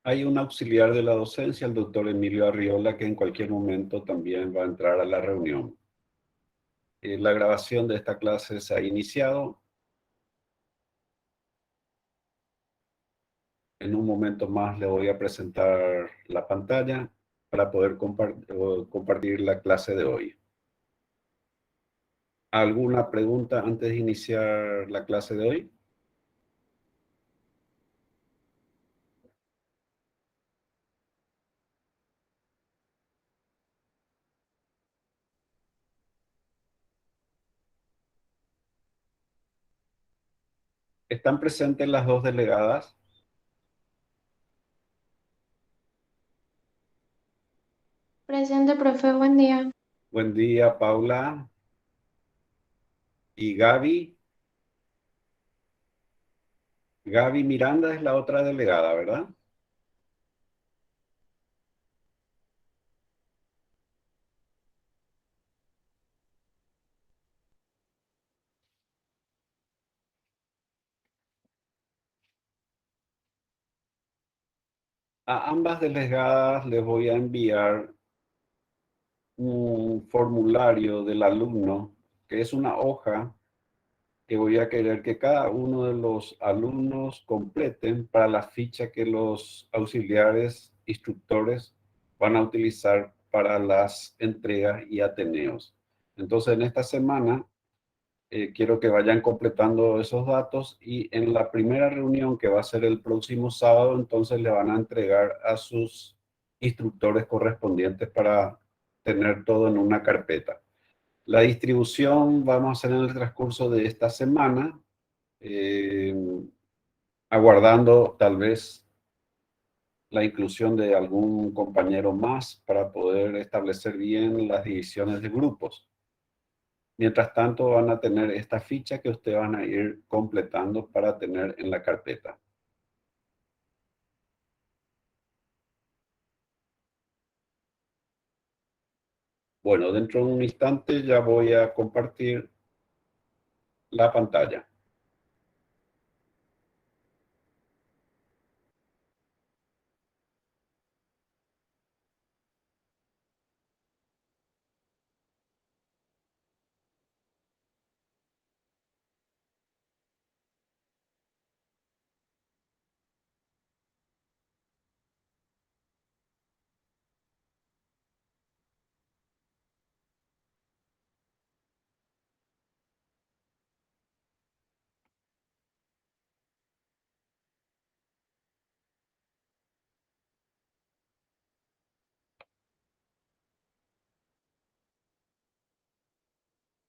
Hay un auxiliar de la docencia, el doctor Emilio Arriola, que en cualquier momento también va a entrar a la reunión. La grabación de esta clase se ha iniciado. En un momento más le voy a presentar la pantalla para poder compartir la clase de hoy. ¿Alguna pregunta antes de iniciar la clase de hoy? ¿Están presentes las dos delegadas? Presente, profe, buen día. Buen día, Paula y Gaby. Gaby Miranda es la otra delegada, ¿verdad? A ambas delegadas les voy a enviar un formulario del alumno, que es una hoja que voy a querer que cada uno de los alumnos completen para la ficha que los auxiliares instructores van a utilizar para las entregas y ateneos. Entonces, en esta semana quiero que vayan completando esos datos y en la primera reunión que va a ser el próximo sábado, entonces le van a entregar a sus instructores correspondientes para tener todo en una carpeta. La distribución vamos a hacer en el transcurso de esta semana, eh, aguardando tal vez la inclusión de algún compañero más para poder establecer bien las divisiones de grupos. Mientras tanto, van a tener esta ficha que ustedes van a ir completando para tener en la carpeta. Bueno, dentro de un instante ya voy a compartir la pantalla.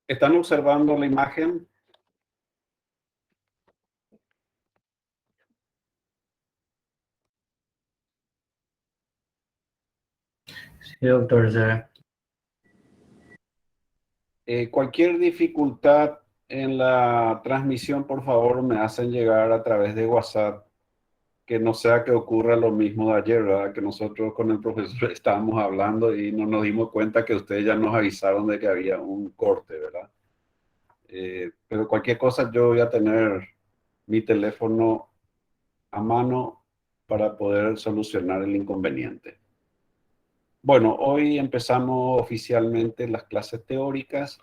¿Están observando la imagen? Sí, doctor, ya. Cualquier dificultad en la transmisión, por favor, me hacen llegar a través de WhatsApp, que no sea que ocurra lo mismo de ayer, ¿verdad? Que nosotros con el profesor estábamos hablando y no nos dimos cuenta que ustedes ya nos avisaron de que había un corte, ¿verdad? Pero cualquier cosa yo voy a tener mi teléfono a mano para poder solucionar el inconveniente. Bueno, hoy empezamos oficialmente las clases teóricas.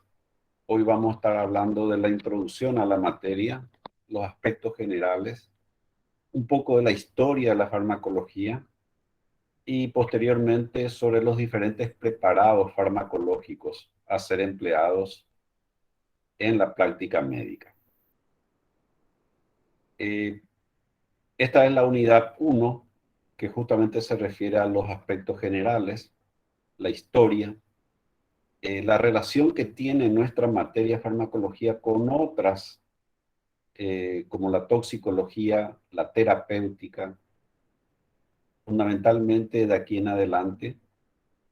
Hoy vamos a estar hablando de la introducción a la materia, los aspectos generales, un poco de la historia de la farmacología y posteriormente sobre los diferentes preparados farmacológicos a ser empleados en la práctica médica. Esta es la unidad 1, que justamente se refiere a los aspectos generales, la historia, la relación que tiene nuestra materia farmacología con otras, como la toxicología, la terapéutica, fundamentalmente de aquí en adelante,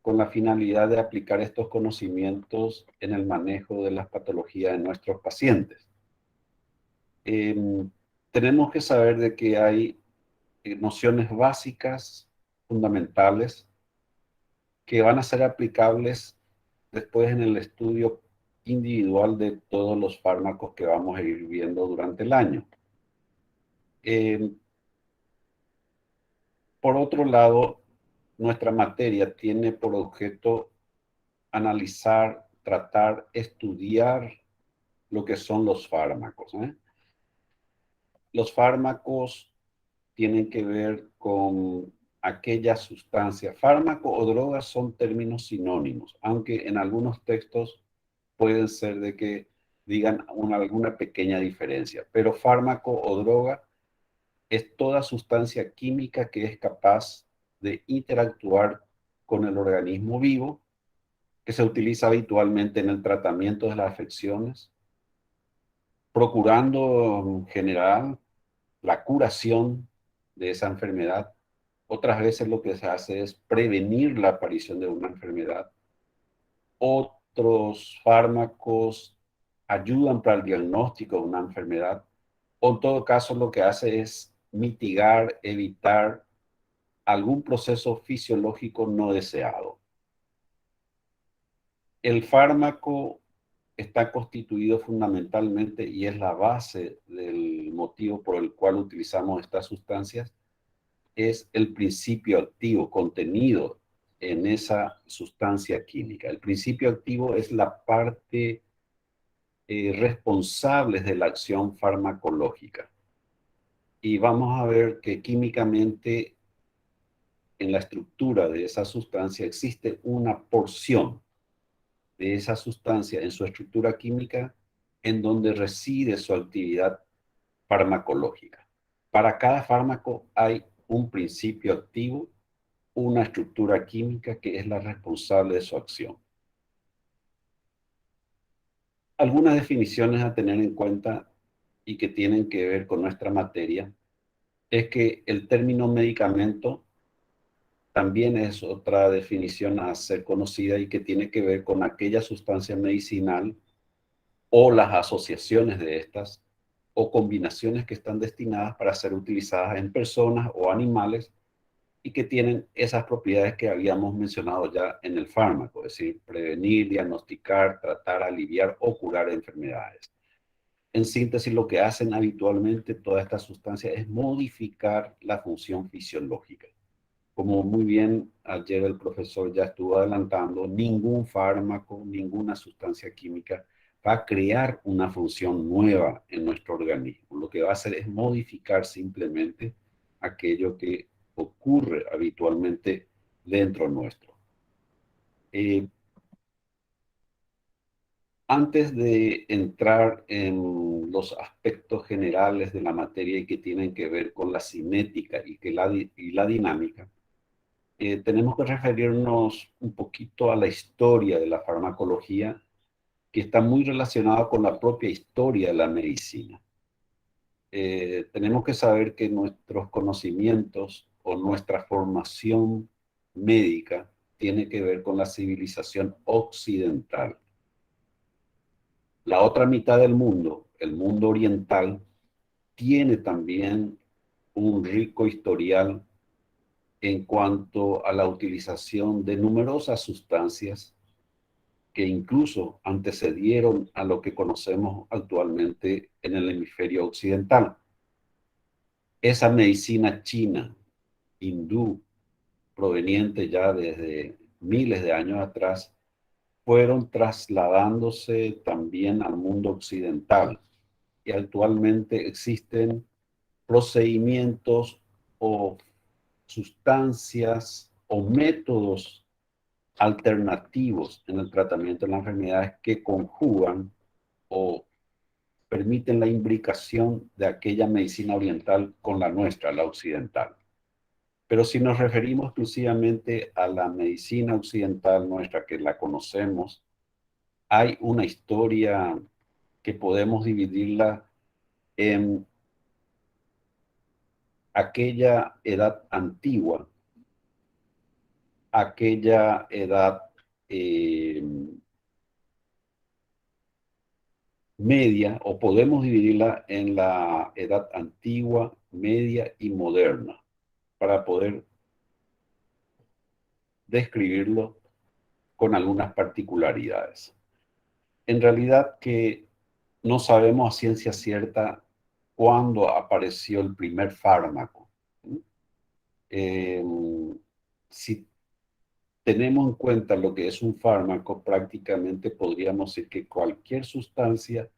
con la finalidad de aplicar estos conocimientos en el manejo de las patologías de nuestros pacientes. Tenemos que saber de que hay nociones básicas, fundamentales, que van a ser aplicables después en el estudio individual de todos los fármacos que vamos a ir viendo durante el año. Eh, Por otro lado, nuestra materia tiene por objeto analizar, tratar, estudiar lo que son los fármacos, ¿eh? Los fármacos tienen que ver con aquella sustancia. Fármaco o droga son términos sinónimos, aunque en algunos textos pueden ser de que digan alguna pequeña diferencia. Pero fármaco o droga es toda sustancia química que es capaz de interactuar con el organismo vivo, que se utiliza habitualmente en el tratamiento de las afecciones, procurando en general la curación de esa enfermedad. Otras veces lo que se hace es prevenir la aparición de una enfermedad. Otros fármacos ayudan para el diagnóstico de una enfermedad. O en todo caso lo que hace es mitigar, evitar algún proceso fisiológico no deseado. El fármaco está constituido fundamentalmente y es la base del motivo por el cual utilizamos estas sustancias, es el principio activo contenido en esa sustancia química. El principio activo es la parte responsable de la acción farmacológica. Y vamos a ver que químicamente en la estructura de esa sustancia existe una porción de esa sustancia en su estructura química en donde reside su actividad farmacológica. Para cada fármaco hay un principio activo, una estructura química que es la responsable de su acción. Algunas definiciones a tener en cuenta y que tienen que ver con nuestra materia es que el término medicamento también es otra definición a ser conocida y que tiene que ver con aquella sustancia medicinal o las asociaciones de estas o combinaciones que están destinadas para ser utilizadas en personas o animales y que tienen esas propiedades que habíamos mencionado ya en el fármaco, es decir, prevenir, diagnosticar, tratar, aliviar o curar enfermedades. En síntesis, lo que hacen habitualmente todas estas sustancias es modificar la función fisiológica. Como muy bien ayer el profesor ya estuvo adelantando, ningún fármaco, ninguna sustancia química va a crear una función nueva en nuestro organismo. Lo que va a hacer es modificar simplemente aquello que ocurre habitualmente dentro nuestro. Antes de entrar en los aspectos generales de la materia y que tienen que ver con la cinética y la dinámica, tenemos que referirnos un poquito a la historia de la farmacología, que está muy relacionada con la propia historia de la medicina. Tenemos que saber que nuestros conocimientos o nuestra formación médica tiene que ver con la civilización occidental. La otra mitad del mundo, el mundo oriental, tiene también un rico historial en cuanto a la utilización de numerosas sustancias que incluso antecedieron a lo que conocemos actualmente en el hemisferio occidental. Esa medicina china, hindú, proveniente ya desde miles de años atrás, fueron trasladándose también al mundo occidental y actualmente existen procedimientos o sustancias o métodos alternativos en el tratamiento de las enfermedades que conjugan o permiten la imbricación de aquella medicina oriental con la nuestra, la occidental. Pero si nos referimos exclusivamente a la medicina occidental nuestra, que la conocemos, hay una historia que podemos dividirla en aquella edad antigua, aquella edad media, o podemos dividirla en la edad antigua, media y moderna, para poder describirlo con algunas particularidades. En realidad que no sabemos a ciencia cierta cuándo apareció el primer fármaco. Si tenemos en cuenta lo que es un fármaco, prácticamente podríamos decir que cualquier sustancia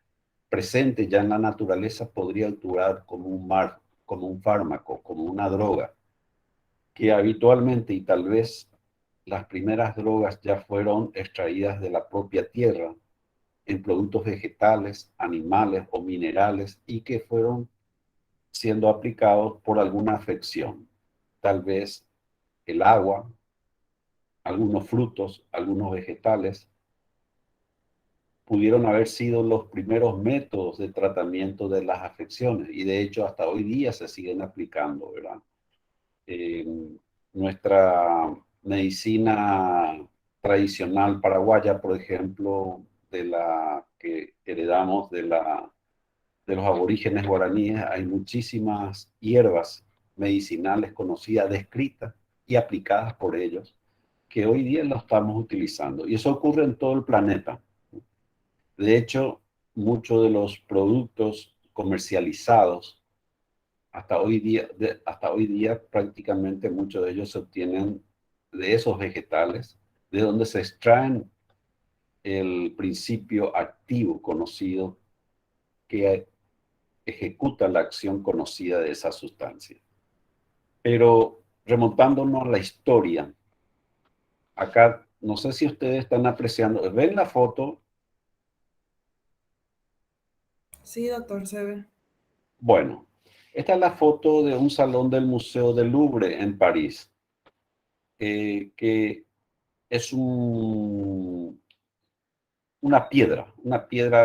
presente ya en la naturaleza podría actuar como como un fármaco, como una droga, que habitualmente y tal vez las primeras drogas ya fueron extraídas de la propia tierra, en productos vegetales, animales o minerales y que fueron siendo aplicados por alguna afección. Tal vez el agua, algunos frutos, algunos vegetales, pudieron haber sido los primeros métodos de tratamiento de las afecciones y de hecho hasta hoy día se siguen aplicando, ¿verdad? Nuestra medicina tradicional paraguaya, por ejemplo, de la que heredamos de los aborígenes guaraníes, hay muchísimas hierbas medicinales conocidas, descritas y aplicadas por ellos, que hoy día lo estamos utilizando. Y eso ocurre en todo el planeta. De hecho, muchos de los productos comercializados hasta hoy día prácticamente muchos de ellos se obtienen de esos vegetales, de donde se extraen el principio activo conocido que ejecuta la acción conocida de esa sustancia. Pero remontándonos a la historia, acá no sé si ustedes están apreciando, ¿ven la foto? Sí, doctor, se ve. Bueno, esta es la foto de un salón del Museo del Louvre en París, que es una piedra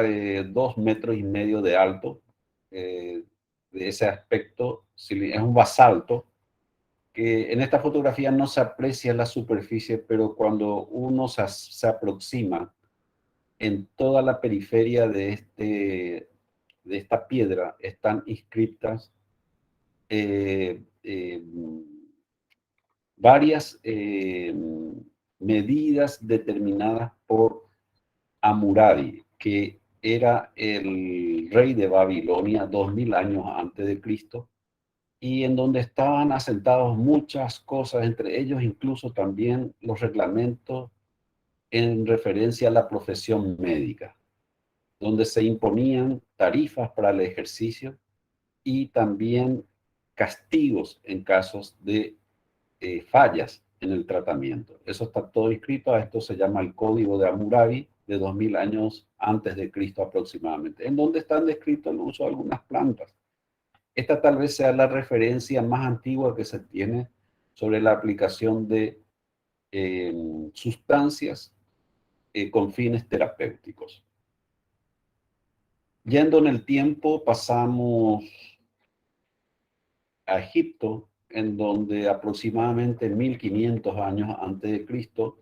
de 2,5 metros de alto, de ese aspecto, es un basalto, que en esta fotografía no se aprecia la superficie, pero cuando uno se aproxima en toda la periferia de esta piedra están inscritas varias medidas determinadas por Hammurabi, que era el rey de Babilonia 2000 años antes de Cristo, y en donde estaban asentados muchas cosas, entre ellos incluso también los reglamentos en referencia a la profesión médica, donde se imponían tarifas para el ejercicio y también castigos en casos de fallas en el tratamiento. Eso está todo escrito, a esto se llama el Código de Hammurabi de 2000 años antes de Cristo aproximadamente, en donde están descritos el uso de algunas plantas. Esta tal vez sea la referencia más antigua que se tiene sobre la aplicación de sustancias con fines terapéuticos. Yendo en el tiempo, pasamos a Egipto, en donde aproximadamente 1500 años antes de Cristo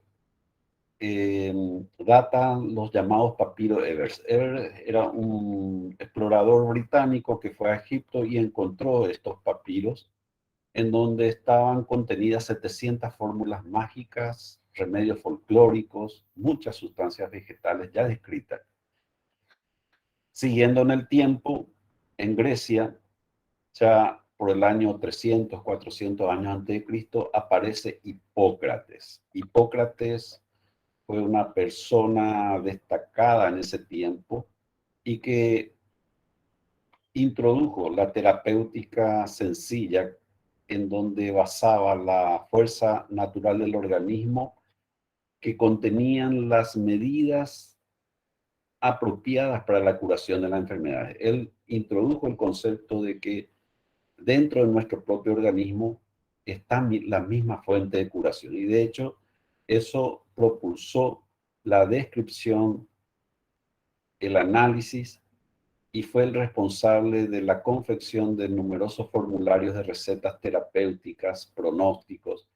datan los llamados papiros Ebers. Ebers era un explorador británico que fue a Egipto y encontró estos papiros en donde estaban contenidas 700 fórmulas mágicas, remedios folclóricos, muchas sustancias vegetales ya descritas. Siguiendo en el tiempo, en Grecia, ya por el año 300, 400 años antes de Cristo, aparece Hipócrates. Hipócrates fue una persona destacada en ese tiempo y que introdujo la terapéutica sencilla en donde basaba la fuerza natural del organismo que contenían las medidas apropiadas para la curación de la enfermedad. Él introdujo el concepto de que dentro de nuestro propio organismo está la misma fuente de curación. Y de hecho, eso propulsó la descripción, el análisis y fue el responsable de la confección de numerosos formularios de recetas terapéuticas, pronósticos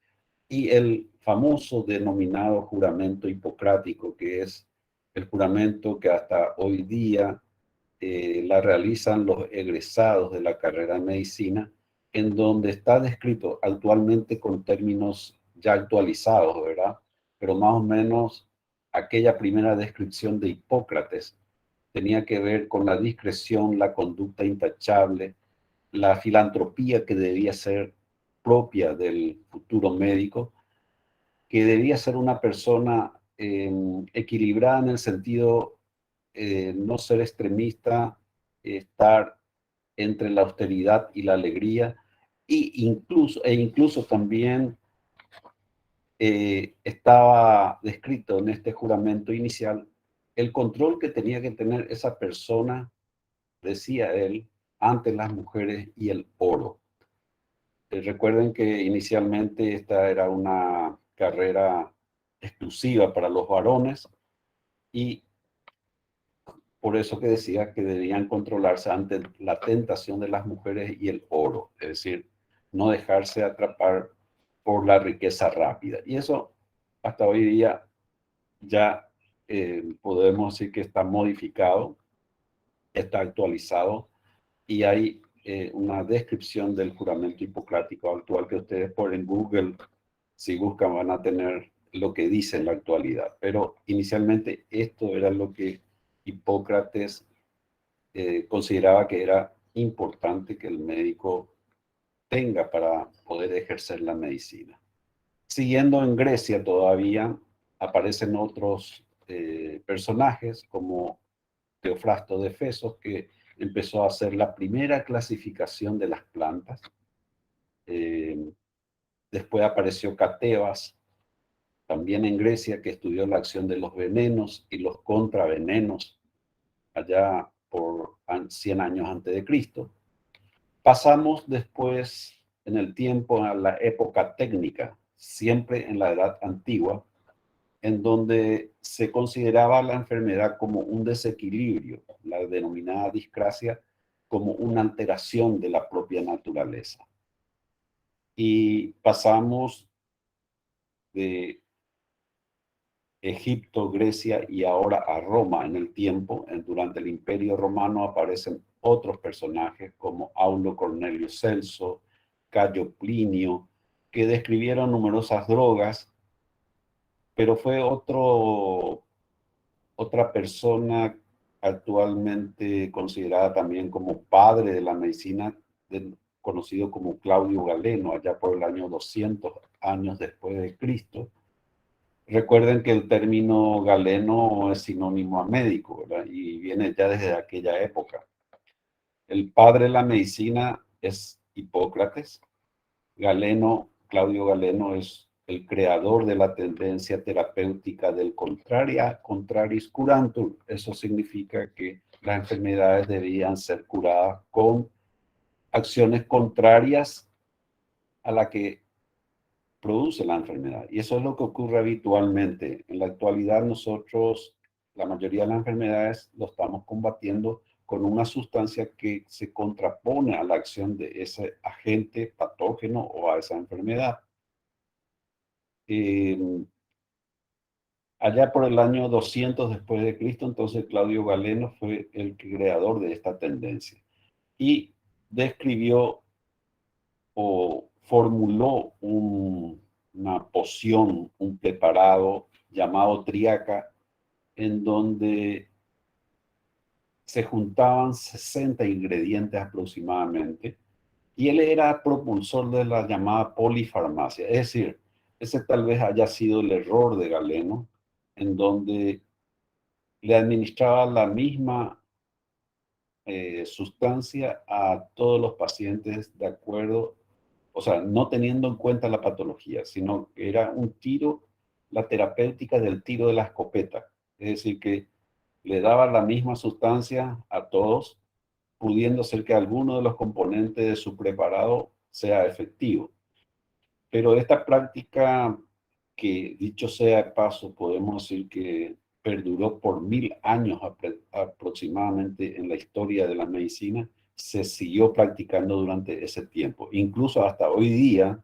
y el famoso denominado juramento hipocrático, que es el juramento que hasta hoy día la realizan los egresados de la carrera de medicina, en donde está descrito actualmente con términos ya actualizados, ¿verdad? Pero más o menos aquella primera descripción de Hipócrates tenía que ver con la discreción, la conducta intachable, la filantropía que debía ser propia del futuro médico, que debía ser una persona equilibrada en el sentido no ser extremista, estar entre la austeridad y la alegría, e incluso también estaba descrito en este juramento inicial el control que tenía que tener esa persona, decía él, ante las mujeres y el oro. Recuerden que inicialmente esta era una carrera exclusiva para los varones y por eso que decía que debían controlarse ante la tentación de las mujeres y el oro, es decir, no dejarse atrapar por la riqueza rápida. Y eso hasta hoy día ya podemos decir que está modificado, está actualizado y hay una descripción del juramento hipocrático actual que ustedes por en Google, si buscan, van a tener lo que dice en la actualidad. Pero inicialmente esto era lo que Hipócrates consideraba que era importante que el médico tenga para poder ejercer la medicina. Siguiendo en Grecia todavía aparecen otros personajes como Teofrasto de Efesos, que empezó a hacer la primera clasificación de las plantas. Después apareció Catebas, también en Grecia, que estudió la acción de los venenos y los contravenenos allá por 100 años antes de Cristo. Pasamos después en el tiempo a la época técnica, siempre en la Edad Antigua, en donde se consideraba la enfermedad como un desequilibrio, la denominada discrasia, como una alteración de la propia naturaleza. Y pasamos de Egipto, Grecia y ahora a Roma en el tiempo. Durante el Imperio Romano aparecen otros personajes como Aulo Cornelio Celso, Cayo Plinio, que describieron numerosas drogas, pero fue otra persona actualmente considerada también como padre de la medicina, conocido como Claudio Galeno, allá por el año 200 años después de Cristo. Recuerden que el término galeno es sinónimo a médico, ¿verdad? Y viene ya desde aquella época. El padre de la medicina es Hipócrates. Galeno, Claudio Galeno, es el creador de la tendencia terapéutica del contraris curantur. Eso significa que las enfermedades debían ser curadas con acciones contrarias a la que produce la enfermedad. Y eso es lo que ocurre habitualmente. En la actualidad nosotros, la mayoría de las enfermedades, lo estamos combatiendo con una sustancia que se contrapone a la acción de ese agente patógeno o a esa enfermedad. Allá por el año 200 después de Cristo, entonces Claudio Galeno fue el creador de esta tendencia y describió o formuló una poción, un preparado llamado triaca, en donde se juntaban 60 ingredientes aproximadamente, y él era propulsor de la llamada polifarmacia. Es decir, ese tal vez haya sido el error de Galeno, en donde le administraba la misma sustancia a todos los pacientes de acuerdo, o sea, no teniendo en cuenta la patología, sino que era un tiro, la terapéutica del tiro de la escopeta. Es decir, que le daba la misma sustancia a todos, pudiendo ser que alguno de los componentes de su preparado sea efectivo. Pero esta práctica, que dicho sea de paso, podemos decir que perduró por 1000 años aproximadamente en la historia de la medicina, se siguió practicando durante ese tiempo. Incluso hasta hoy día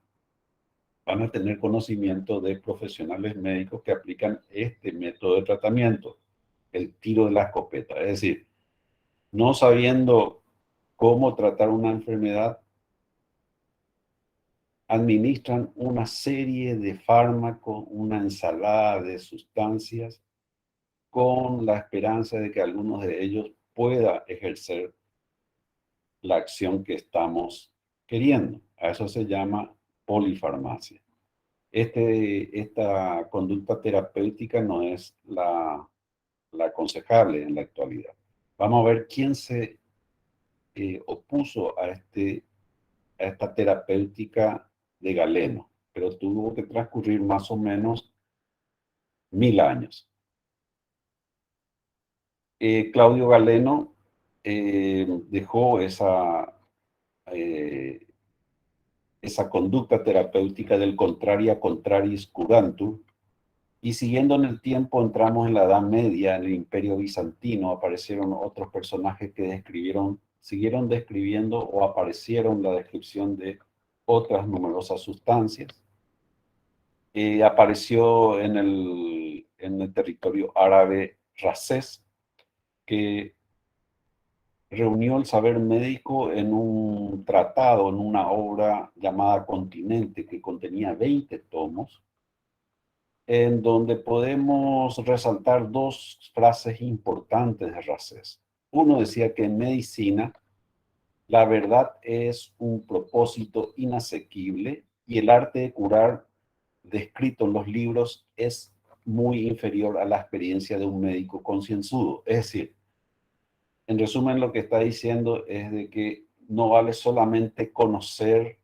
van a tener conocimiento de profesionales médicos que aplican este método de tratamiento, el tiro de la escopeta. Es decir, no sabiendo cómo tratar una enfermedad, administran una serie de fármacos, una ensalada de sustancias, con la esperanza de que algunos de ellos pueda ejercer la acción que estamos queriendo. A eso se llama polifarmacia. Esta conducta terapéutica no es la aconsejable en la actualidad. Vamos a ver quién se opuso a esta terapéutica de Galeno, pero tuvo que transcurrir más o menos 1000 años. Claudio Galeno dejó esa conducta terapéutica del contraria contraris curantur, y siguiendo en el tiempo entramos en la Edad Media, en el Imperio Bizantino, aparecieron otros personajes que siguieron describiendo o aparecieron la descripción de otras numerosas sustancias. Apareció en el territorio árabe Rasés, que reunió el saber médico en un tratado, en una obra llamada Continente, que contenía 20 tomos, en donde podemos resaltar dos frases importantes de Rasés. Uno decía que en medicina la verdad es un propósito inasequible y el arte de curar descrito en los libros es muy inferior a la experiencia de un médico concienzudo. Es decir, en resumen, lo que está diciendo es de que no vale solamente conocer,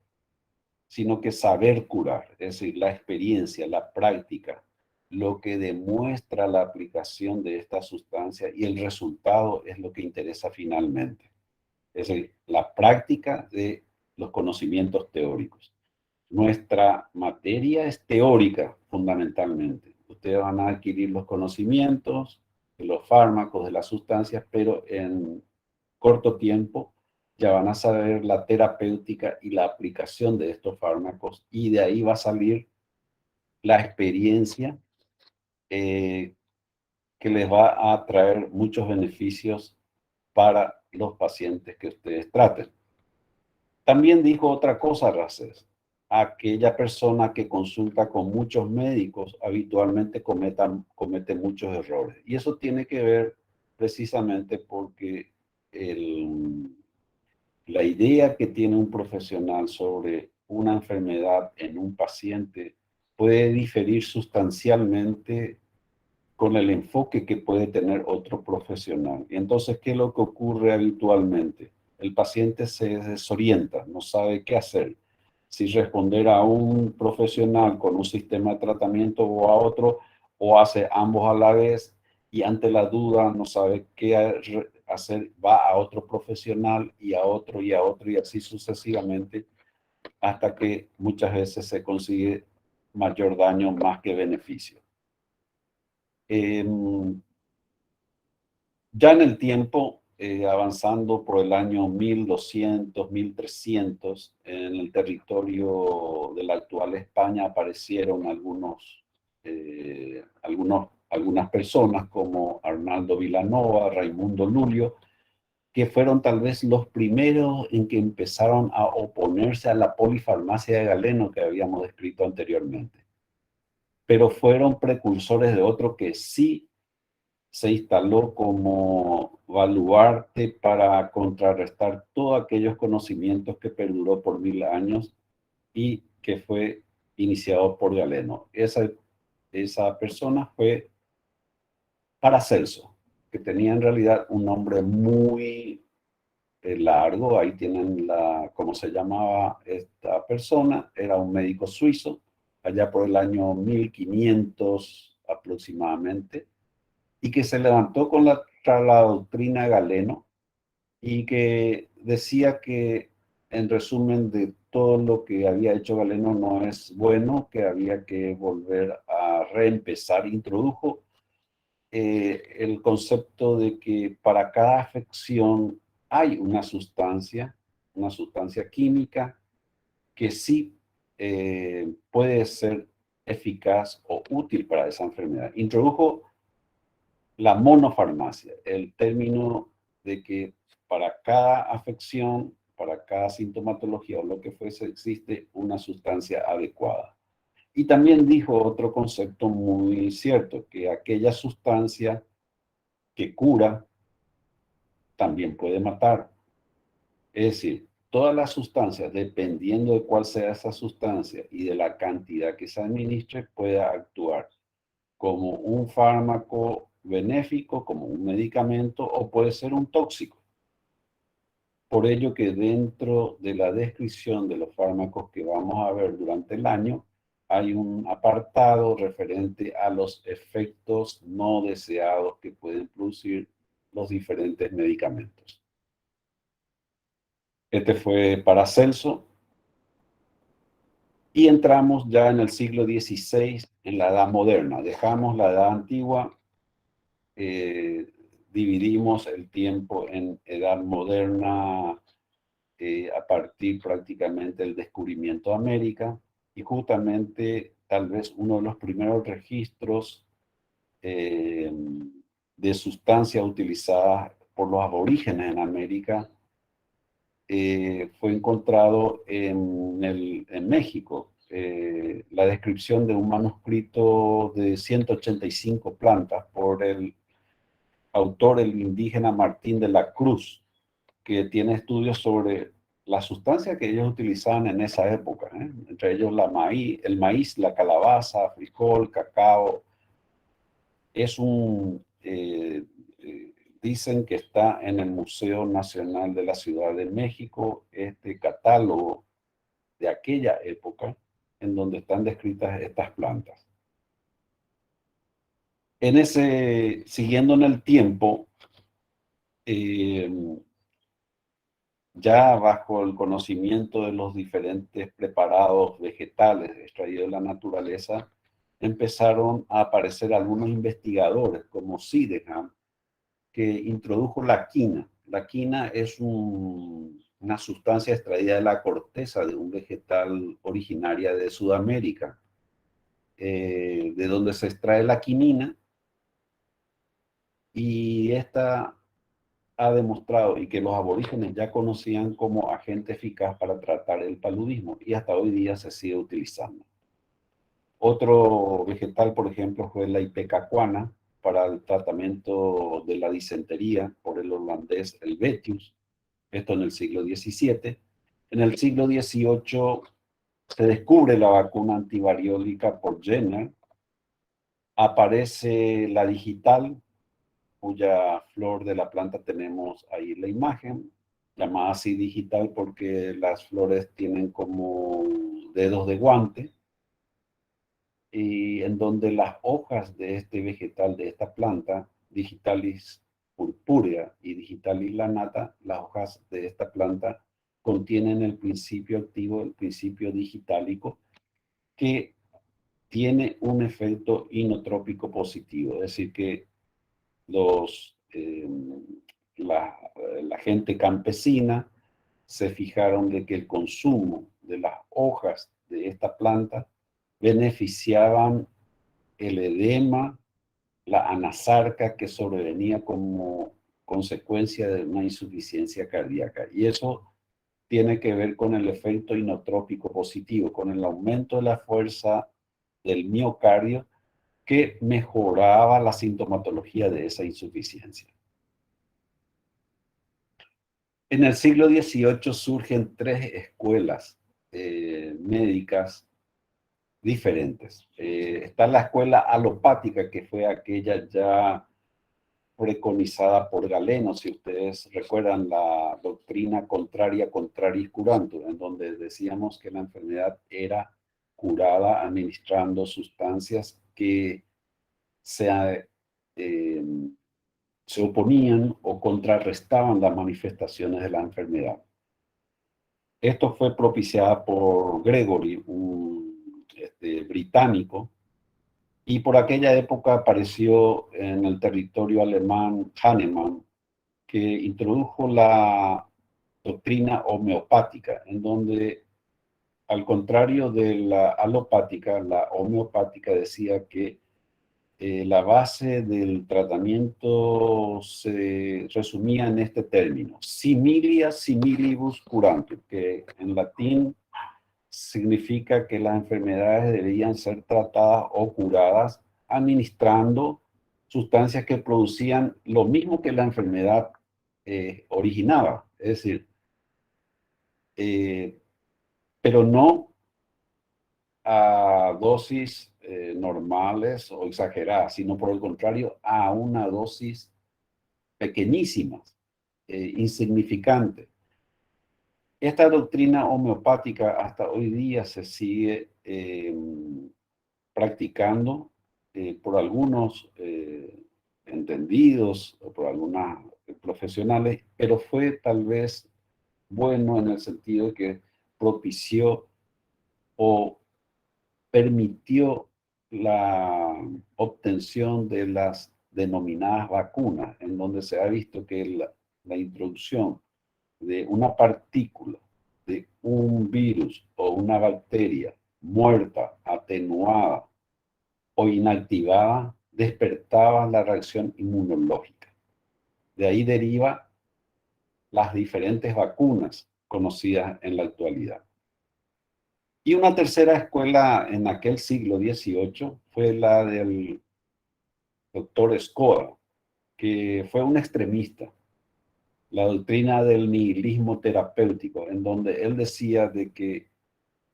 sino que saber curar. Es decir, la experiencia, la práctica, lo que demuestra la aplicación de esta sustancia y el resultado es lo que interesa finalmente. Es decir, la práctica de los conocimientos teóricos. Nuestra materia es teórica, fundamentalmente. Ustedes van a adquirir los conocimientos de los fármacos, de las sustancias, pero en corto tiempo ya van a saber la terapéutica y la aplicación de estos fármacos, y de ahí va a salir la experiencia que les va a traer muchos beneficios para los pacientes que ustedes traten. También dijo otra cosa, Rasés. Aquella persona que consulta con muchos médicos habitualmente comete muchos errores. Y eso tiene que ver precisamente porque la idea que tiene un profesional sobre una enfermedad en un paciente puede diferir sustancialmente con el enfoque que puede tener otro profesional. Y entonces, ¿qué es lo que ocurre habitualmente? El paciente se desorienta, no sabe qué hacer. Si responder a un profesional con un sistema de tratamiento o a otro, o hace ambos a la vez, y ante la duda no sabe qué hacer, va a otro profesional y a otro y a otro, y así sucesivamente, hasta que muchas veces se consigue mayor daño más que beneficio. Ya en el tiempo, avanzando por el año 1200, 1300, en el territorio de la actual España aparecieron algunas personas como Arnaldo Vilanova, Raimundo Lulio, que fueron tal vez los primeros en que empezaron a oponerse a la polifarmacia de Galeno que habíamos descrito anteriormente. Pero fueron precursores de otro que sí se instaló como baluarte para contrarrestar todos aquellos conocimientos que perduró por 1000 años y que fue iniciado por Galeno. Esa persona fue Paracelso, que tenía en realidad un nombre muy largo. Ahí tienen cómo se llamaba esta persona. Era un médico suizo, allá por el año 1500 aproximadamente, y que se levantó contra la doctrina Galeno y que decía que, en resumen, de todo lo que había hecho Galeno no es bueno, que había que volver a reempezar. Introdujo el concepto de que para cada afección hay una sustancia química que sí puede ser eficaz o útil para esa enfermedad. Introdujo la monofarmacia, el término de que para cada afección, para cada sintomatología o lo que fuese, existe una sustancia adecuada. Y también dijo otro concepto muy cierto, que aquella sustancia que cura también puede matar. Es decir, todas las sustancias, dependiendo de cuál sea esa sustancia y de la cantidad que se administre, pueda actuar como un fármaco benéfico, como un medicamento, o puede ser un tóxico. Por ello que dentro de la descripción de los fármacos que vamos a ver durante el año, hay un apartado referente a los efectos no deseados que pueden producir los diferentes medicamentos. Este fue Paracelso. Y entramos ya en el siglo XVI, en la Edad Moderna. Dejamos la Edad Antigua, dividimos el tiempo en Edad Moderna a partir prácticamente del descubrimiento de América, y justamente tal vez uno de los primeros registros de sustancias utilizadas por los aborígenes en América fue encontrado en México. La descripción de un manuscrito de 185 plantas por el autor, el indígena Martín de la Cruz, que tiene estudios sobre las sustancias que ellos utilizaban en esa época, entre ellos el maíz, la calabaza, frijol, cacao. Dicen que está en el Museo Nacional de la Ciudad de México, este catálogo de aquella época en donde están descritas estas plantas. Siguiendo en el tiempo, ya bajo el conocimiento de los diferentes preparados vegetales extraídos de la naturaleza, empezaron a aparecer algunos investigadores como Sydenham, que introdujo la quina. La quina es una sustancia extraída de la corteza de un vegetal originaria de Sudamérica, de donde se extrae la quinina, y esta ha demostrado y que los aborígenes ya conocían como agente eficaz para tratar el paludismo, y hasta hoy día se sigue utilizando. Otro vegetal, por ejemplo, fue la ipecacuana para el tratamiento de la disentería por el holandés Helvetius, esto en el siglo XVII. En el siglo XVIII se descubre la vacuna antivariólica por Jenner, aparece la digital, cuya flor de la planta tenemos ahí la imagen, llamada así digital porque las flores tienen como dedos de guante, y en donde las hojas de este vegetal, de esta planta, Digitalis purpúrea y Digitalis lanata, las hojas de esta planta contienen el principio activo, el principio digitálico, que tiene un efecto inotrópico positivo, es decir, que la gente campesina se fijaron de que el consumo de las hojas de esta planta beneficiaban el edema, la anasarca que sobrevenía como consecuencia de una insuficiencia cardíaca. Y eso tiene que ver con el efecto inotrópico positivo, con el aumento de la fuerza del miocardio, que mejoraba la sintomatología de esa insuficiencia. En el siglo XVIII surgen tres escuelas médicas diferentes. Está la escuela alopática, que fue aquella ya preconizada por Galeno, si ustedes recuerdan la doctrina contraria contraris curando, en donde decíamos que la enfermedad era curada administrando sustancias que se oponían o contrarrestaban las manifestaciones de la enfermedad. Esto fue propiciada por Gregory, un británico, y por aquella época apareció en el territorio alemán Hahnemann, que introdujo la doctrina homeopática, en donde, al contrario de la alopática, la homeopática decía que la base del tratamiento se resumía en este término: similia similibus curantur, que en latín significa que las enfermedades deberían ser tratadas o curadas administrando sustancias que producían lo mismo que la enfermedad originaba. Es decir, pero no a dosis normales o exageradas, sino por el contrario, a una dosis pequeñísima, insignificante. Esta doctrina homeopática hasta hoy día se sigue practicando por algunos entendidos o por algunos profesionales, pero fue tal vez bueno en el sentido de que propició o permitió la obtención de las denominadas vacunas, en donde se ha visto que la introducción de una partícula, de un virus o una bacteria muerta, atenuada o inactivada, despertaba la reacción inmunológica. De ahí deriva las diferentes vacunas conocidas en la actualidad. Y una tercera escuela en aquel siglo XVIII fue la del doctor Scola, que fue un extremista. La doctrina del nihilismo terapéutico, en donde él decía de que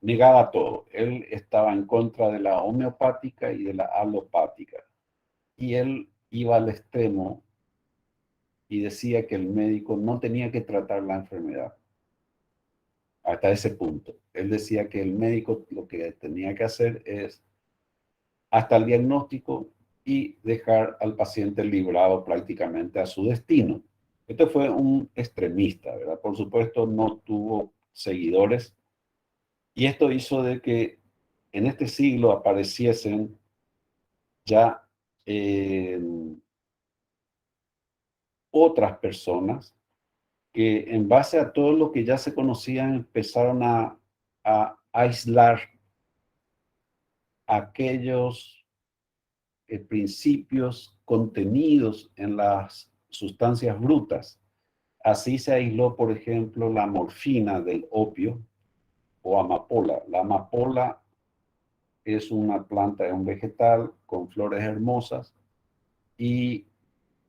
negaba todo. Él estaba en contra de la homeopática y de la alopática. Y él iba al extremo y decía que el médico no tenía que tratar la enfermedad. Hasta ese punto. Él decía que el médico lo que tenía que hacer es hasta el diagnóstico y dejar al paciente librado prácticamente a su destino. Este fue un extremista, ¿verdad? Por supuesto, no tuvo seguidores y esto hizo de que en este siglo apareciesen ya otras personas que en base a todo lo que ya se conocían empezaron a aislar aquellos principios contenidos en las sustancias brutas. Así se aisló, por ejemplo, la morfina del opio o amapola. La amapola es una planta, es un vegetal con flores hermosas y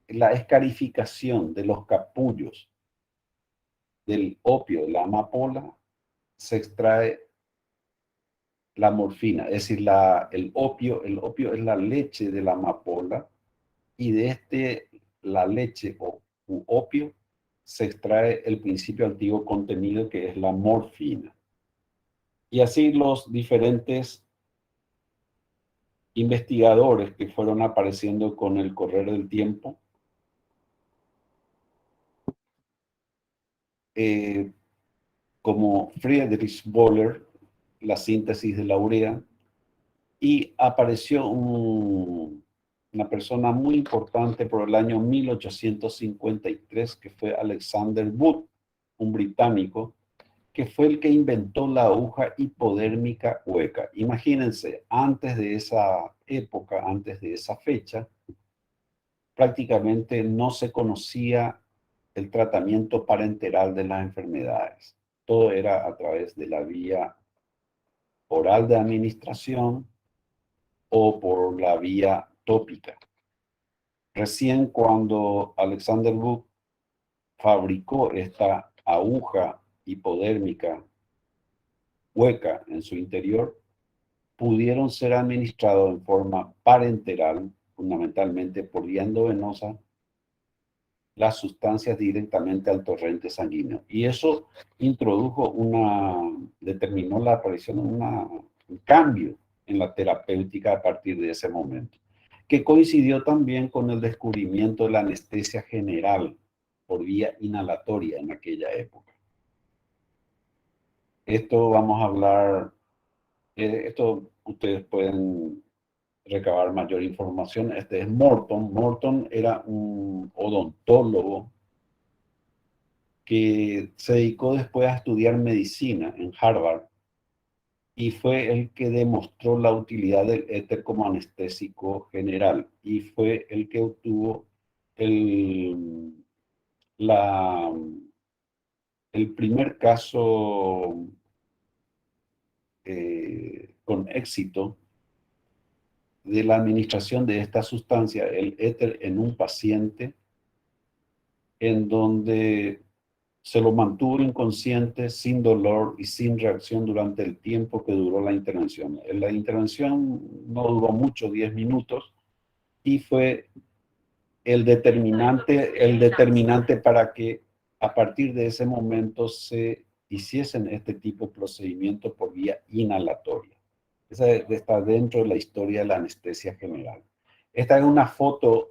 la escarificación de los capullos del opio, de la amapola, se extrae la morfina, es decir, el opio es la leche de la amapola y de la leche o opio se extrae el principio activo contenido que es la morfina. Y así los diferentes investigadores que fueron apareciendo con el correr del tiempo, como Friedrich Wöhler, la síntesis de la urea, y apareció una persona muy importante por el año 1853, que fue Alexander Wood, un británico, que fue el que inventó la aguja hipodérmica hueca. Imagínense, antes de esa época, antes de esa fecha, prácticamente no se conocía el tratamiento parenteral de las enfermedades. Todo era a través de la vía oral de administración o por la vía tópica. Recién cuando Alexander Wood fabricó esta aguja hipodérmica hueca en su interior, pudieron ser administrados en forma parenteral, fundamentalmente por vía endovenosa, las sustancias directamente al torrente sanguíneo. Y eso determinó la aparición de un cambio en la terapéutica a partir de ese momento, que coincidió también con el descubrimiento de la anestesia general por vía inhalatoria en aquella época. Esto vamos a hablar, esto ustedes pueden recabar mayor información. Este es Morton. Morton era un odontólogo que se dedicó después a estudiar medicina en Harvard y fue el que demostró la utilidad del éter como anestésico general y fue el que obtuvo el primer caso con éxito de la administración de esta sustancia, el éter, en un paciente en donde se lo mantuvo inconsciente, sin dolor y sin reacción durante el tiempo que duró la intervención. La intervención no duró mucho, 10 minutos, y fue el determinante para que a partir de ese momento se hiciesen este tipo de procedimientos por vía inhalatoria. Esa está dentro de la historia de la anestesia general. Esta es una foto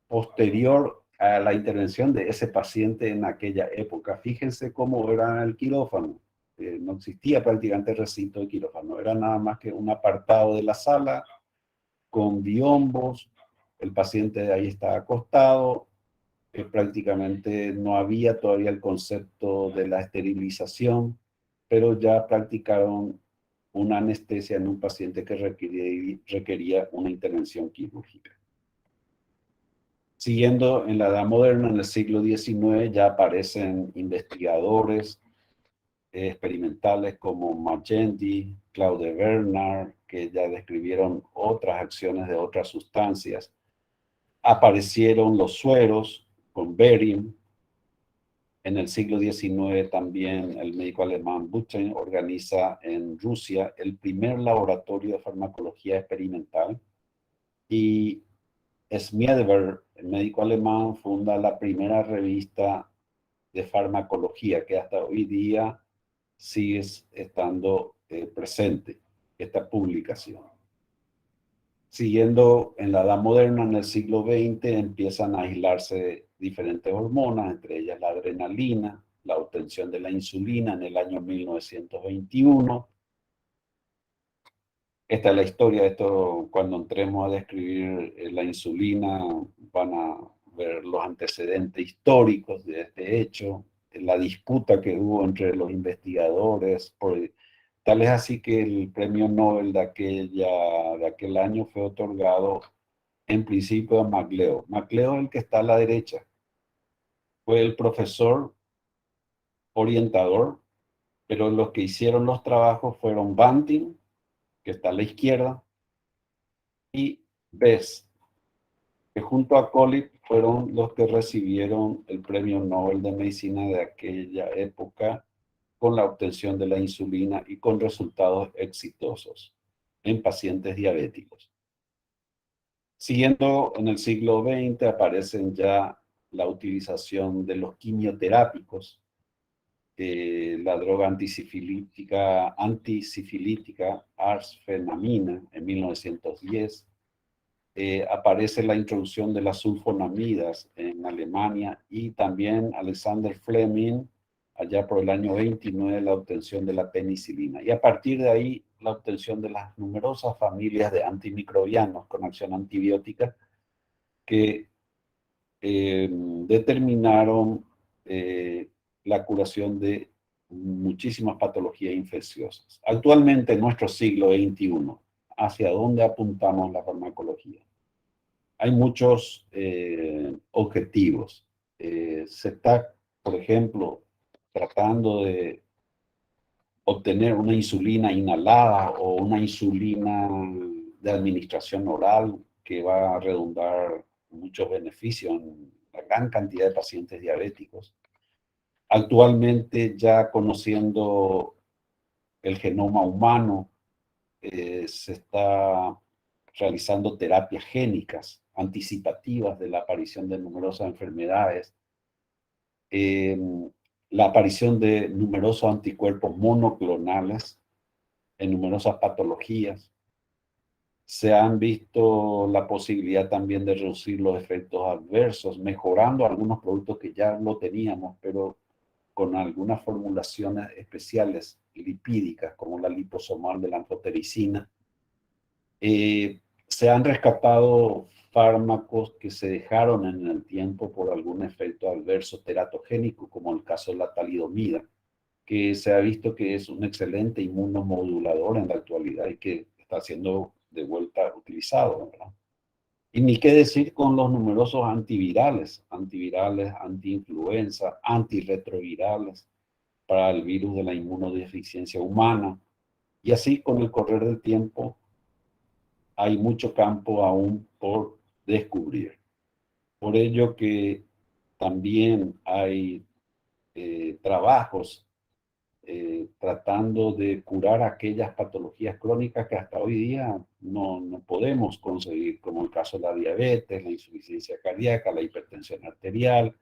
posterior a la intervención de ese paciente en aquella época. Fíjense cómo era el quirófano. No existía prácticamente recinto de quirófano. Era nada más que un apartado de la sala con biombos. El paciente de ahí estaba acostado. Prácticamente no había todavía el concepto de la esterilización, pero ya practicaron una anestesia en un paciente que requería una intervención quirúrgica. Siguiendo en la edad moderna, en el siglo XIX, ya aparecen investigadores experimentales como Magendie, Claude Bernard, que ya describieron otras acciones de otras sustancias. Aparecieron los sueros con Behring. En el siglo XIX también el médico alemán Buchen organiza en Rusia el primer laboratorio de farmacología experimental, y Schmiedberg, el médico alemán, funda la primera revista de farmacología que hasta hoy día sigue estando presente, esta publicación. Siguiendo en la edad moderna, en el siglo XX, empiezan a aislarse diferentes hormonas, entre ellas la adrenalina, la obtención de la insulina en el año 1921. Esta es la historia. Esto, cuando entremos a describir la insulina, van a ver los antecedentes históricos de este hecho, la disputa que hubo entre los investigadores. Tal es así que el premio Nobel de aquel año fue otorgado en principio a MacLeod. MacLeod, el que está a la derecha, fue el profesor orientador, pero los que hicieron los trabajos fueron Banting, que está a la izquierda, y Bess, que junto a Collins fueron los que recibieron el premio Nobel de Medicina de aquella época con la obtención de la insulina y con resultados exitosos en pacientes diabéticos. Siguiendo en el siglo XX aparecen ya la utilización de los quimioterápicos, la droga antisifilítica arsfenamina en 1910. Aparece la introducción de las sulfonamidas en Alemania, y también Alexander Fleming, allá por el año 29, la obtención de la penicilina. Y a partir de ahí, la obtención de las numerosas familias de antimicrobianos con acción antibiótica que determinaron la curación de muchísimas patologías infecciosas. Actualmente, en nuestro siglo XXI, ¿hacia dónde apuntamos la farmacología? Hay muchos objetivos. Se está, por ejemplo, tratando de obtener una insulina inhalada o una insulina de administración oral que va a redundar muchos beneficios en la gran cantidad de pacientes diabéticos. Actualmente, ya conociendo el genoma humano, se está realizando terapias génicas anticipativas de la aparición de numerosas enfermedades, la aparición de numerosos anticuerpos monoclonales en numerosas patologías. Se han visto la posibilidad también de reducir los efectos adversos, mejorando algunos productos que ya lo teníamos, pero con algunas formulaciones especiales lipídicas, como la liposomal de la anfotericina. Se han rescatado fármacos que se dejaron en el tiempo por algún efecto adverso teratogénico, como el caso de la talidomida, que se ha visto que es un excelente inmunomodulador en la actualidad y que está siendo de vuelta utilizado, ¿verdad? Y ni qué decir con los numerosos antivirales, antiinfluenza, antirretrovirales para el virus de la inmunodeficiencia humana. Y así, con el correr del tiempo, hay mucho campo aún por descubrir. Por ello que también hay trabajos tratando de curar aquellas patologías crónicas que hasta hoy día no podemos conseguir, como el caso de la diabetes, la insuficiencia cardíaca, la hipertensión arterial.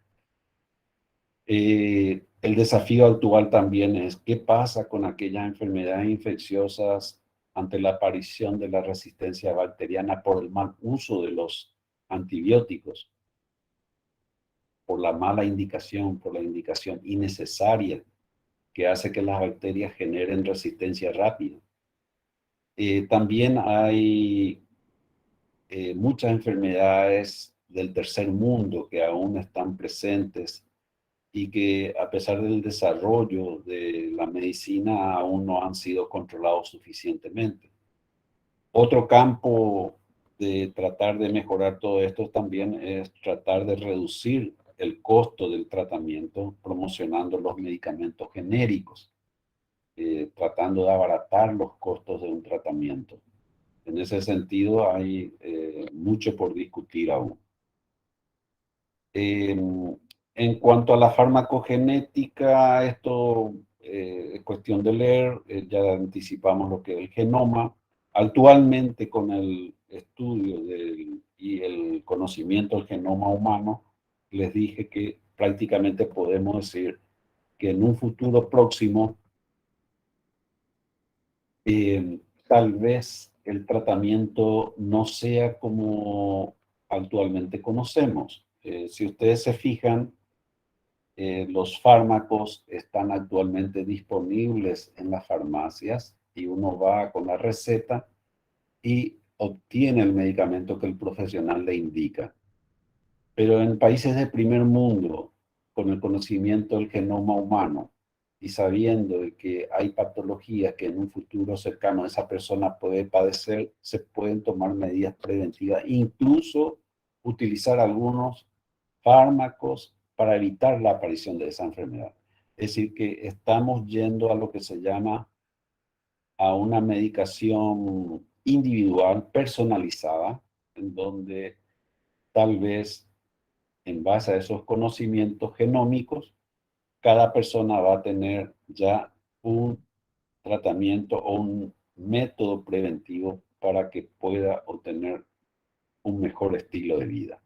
El desafío actual también es qué pasa con aquellas enfermedades infecciosas ante la aparición de la resistencia bacteriana por el mal uso de los antibióticos, por la mala indicación, por la indicación innecesaria que hace que las bacterias generen resistencia rápida. También hay muchas enfermedades del tercer mundo que aún están presentes y que a pesar del desarrollo de la medicina aún no han sido controlados suficientemente. Otro campo de tratar de mejorar todo esto también es tratar de reducir el costo del tratamiento promocionando los medicamentos genéricos, tratando de abaratar los costos de un tratamiento. En ese sentido hay mucho por discutir aún. En cuanto a la farmacogenética, esto es cuestión de leer, ya anticipamos lo que es el genoma. Actualmente con el estudio y el conocimiento del genoma humano, les dije que prácticamente podemos decir que en un futuro próximo, tal vez el tratamiento no sea como actualmente conocemos. Si ustedes se fijan, los fármacos están actualmente disponibles en las farmacias y uno va con la receta y obtiene el medicamento que el profesional le indica. Pero en países de primer mundo, con el conocimiento del genoma humano y sabiendo de que hay patologías que en un futuro cercano esa persona puede padecer, se pueden tomar medidas preventivas, incluso utilizar algunos fármacos para evitar la aparición de esa enfermedad. Es decir, que estamos yendo a lo que se llama a una medicación individual, personalizada, en donde tal vez en base a esos conocimientos genómicos, cada persona va a tener ya un tratamiento o un método preventivo para que pueda obtener un mejor estilo de vida.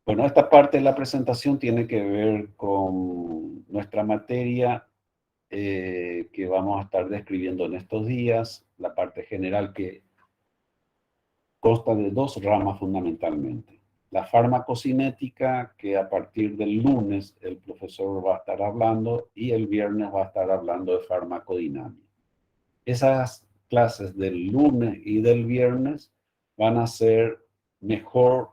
Bueno, esta parte de la presentación tiene que ver con nuestra materia que vamos a estar describiendo en estos días, la parte general que consta de dos ramas fundamentalmente. La farmacocinética, que a partir del lunes el profesor va a estar hablando y el viernes va a estar hablando de farmacodinámica. Esas clases del lunes y del viernes van a ser mejor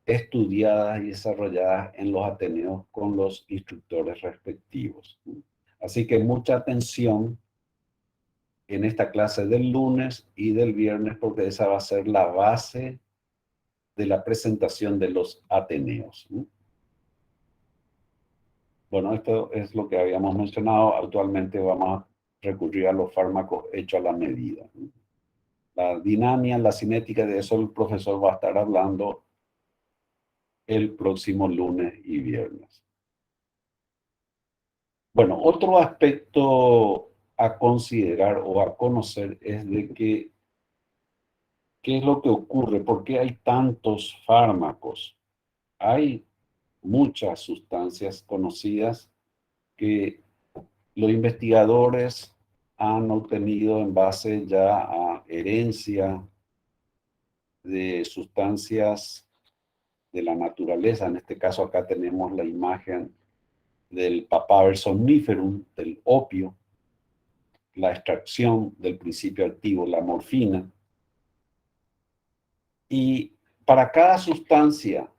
estudiadas y desarrolladas en los ateneos con los instructores respectivos. Así que mucha atención en esta clase del lunes y del viernes, porque esa va a ser la base de la presentación de los ateneos. Bueno, esto es lo que habíamos mencionado. Actualmente vamos a recurrir a los fármacos hechos a la medida. La dinámica, la cinética, de eso el profesor va a estar hablando el próximo lunes y viernes. Bueno, otro aspecto a considerar o a conocer es de que ¿qué es lo que ocurre? ¿Por qué hay tantos fármacos? Hay muchas sustancias conocidas que los investigadores han obtenido en base ya a herencia de sustancias de la naturaleza. En este caso acá tenemos la imagen del Papaver somniferum, del opio, la extracción del principio activo, la morfina. Y para cada sustancia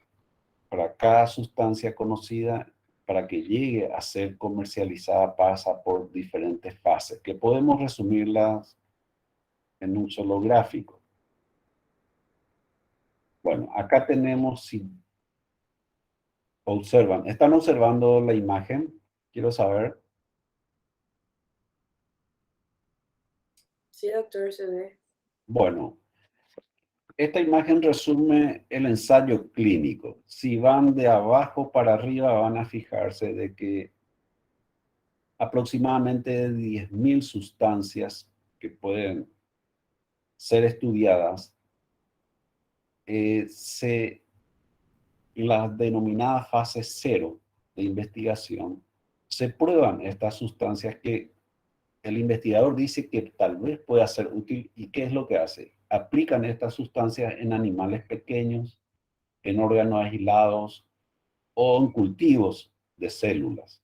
conocida, para que llegue a ser comercializada, pasa por diferentes fases, que podemos resumirlas en un solo gráfico. Bueno, acá tenemos, si observan, ¿están observando la imagen? Quiero saber. Sí, doctor, se ve. Bueno, Esta imagen resume el ensayo clínico. Si van de abajo para arriba, van a fijarse de que aproximadamente 10.000 sustancias que pueden ser estudiadas, la denominada fase 0 de investigación, se prueban estas sustancias que el investigador dice que tal vez pueda ser útil. ¿Y qué es lo que hace? Aplican estas sustancias en animales pequeños, en órganos aislados o en cultivos de células.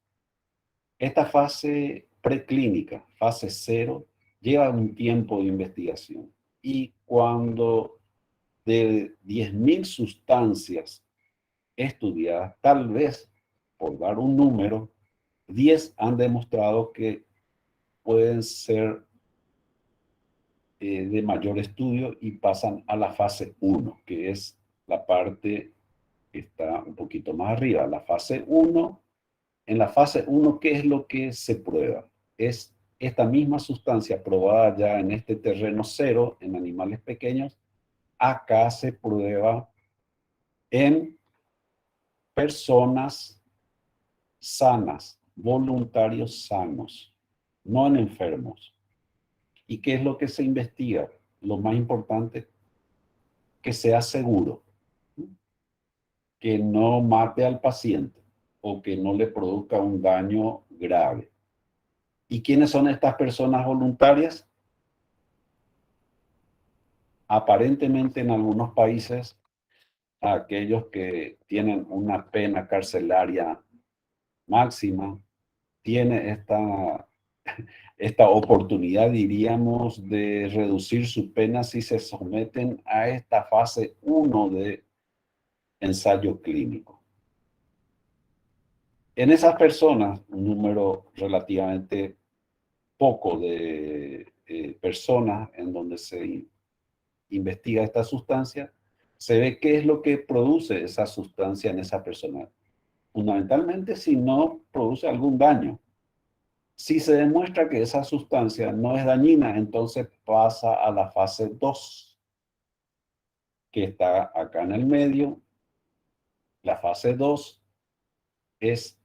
Esta fase preclínica, fase 0, lleva un tiempo de investigación. Y cuando de 10.000 sustancias estudiadas, tal vez, por dar un número, 10 han demostrado que pueden ser de mayor estudio y pasan a la fase 1, que es la parte que está un poquito más arriba. La fase 1, en la fase 1, ¿qué es lo que se prueba? Es esta misma sustancia probada ya en este terreno 0, en animales pequeños. Acá se prueba en personas sanas, voluntarios sanos, no en enfermos. ¿Y qué es lo que se investiga? Lo más importante, que sea seguro, que no mate al paciente o que no le produzca un daño grave. ¿Y quiénes son estas personas voluntarias? Aparentemente en algunos países, aquellos que tienen una pena carcelaria máxima, tiene esta oportunidad, diríamos, de reducir su pena si se someten a esta fase 1 de ensayo clínico. En esas personas, un número relativamente poco de personas en donde se investiga esta sustancia, se ve qué es lo que produce esa sustancia en esa persona. Fundamentalmente, si no produce algún daño. Si se demuestra que esa sustancia no es dañina, entonces pasa a la fase 2, que está acá en el medio. La fase 2 es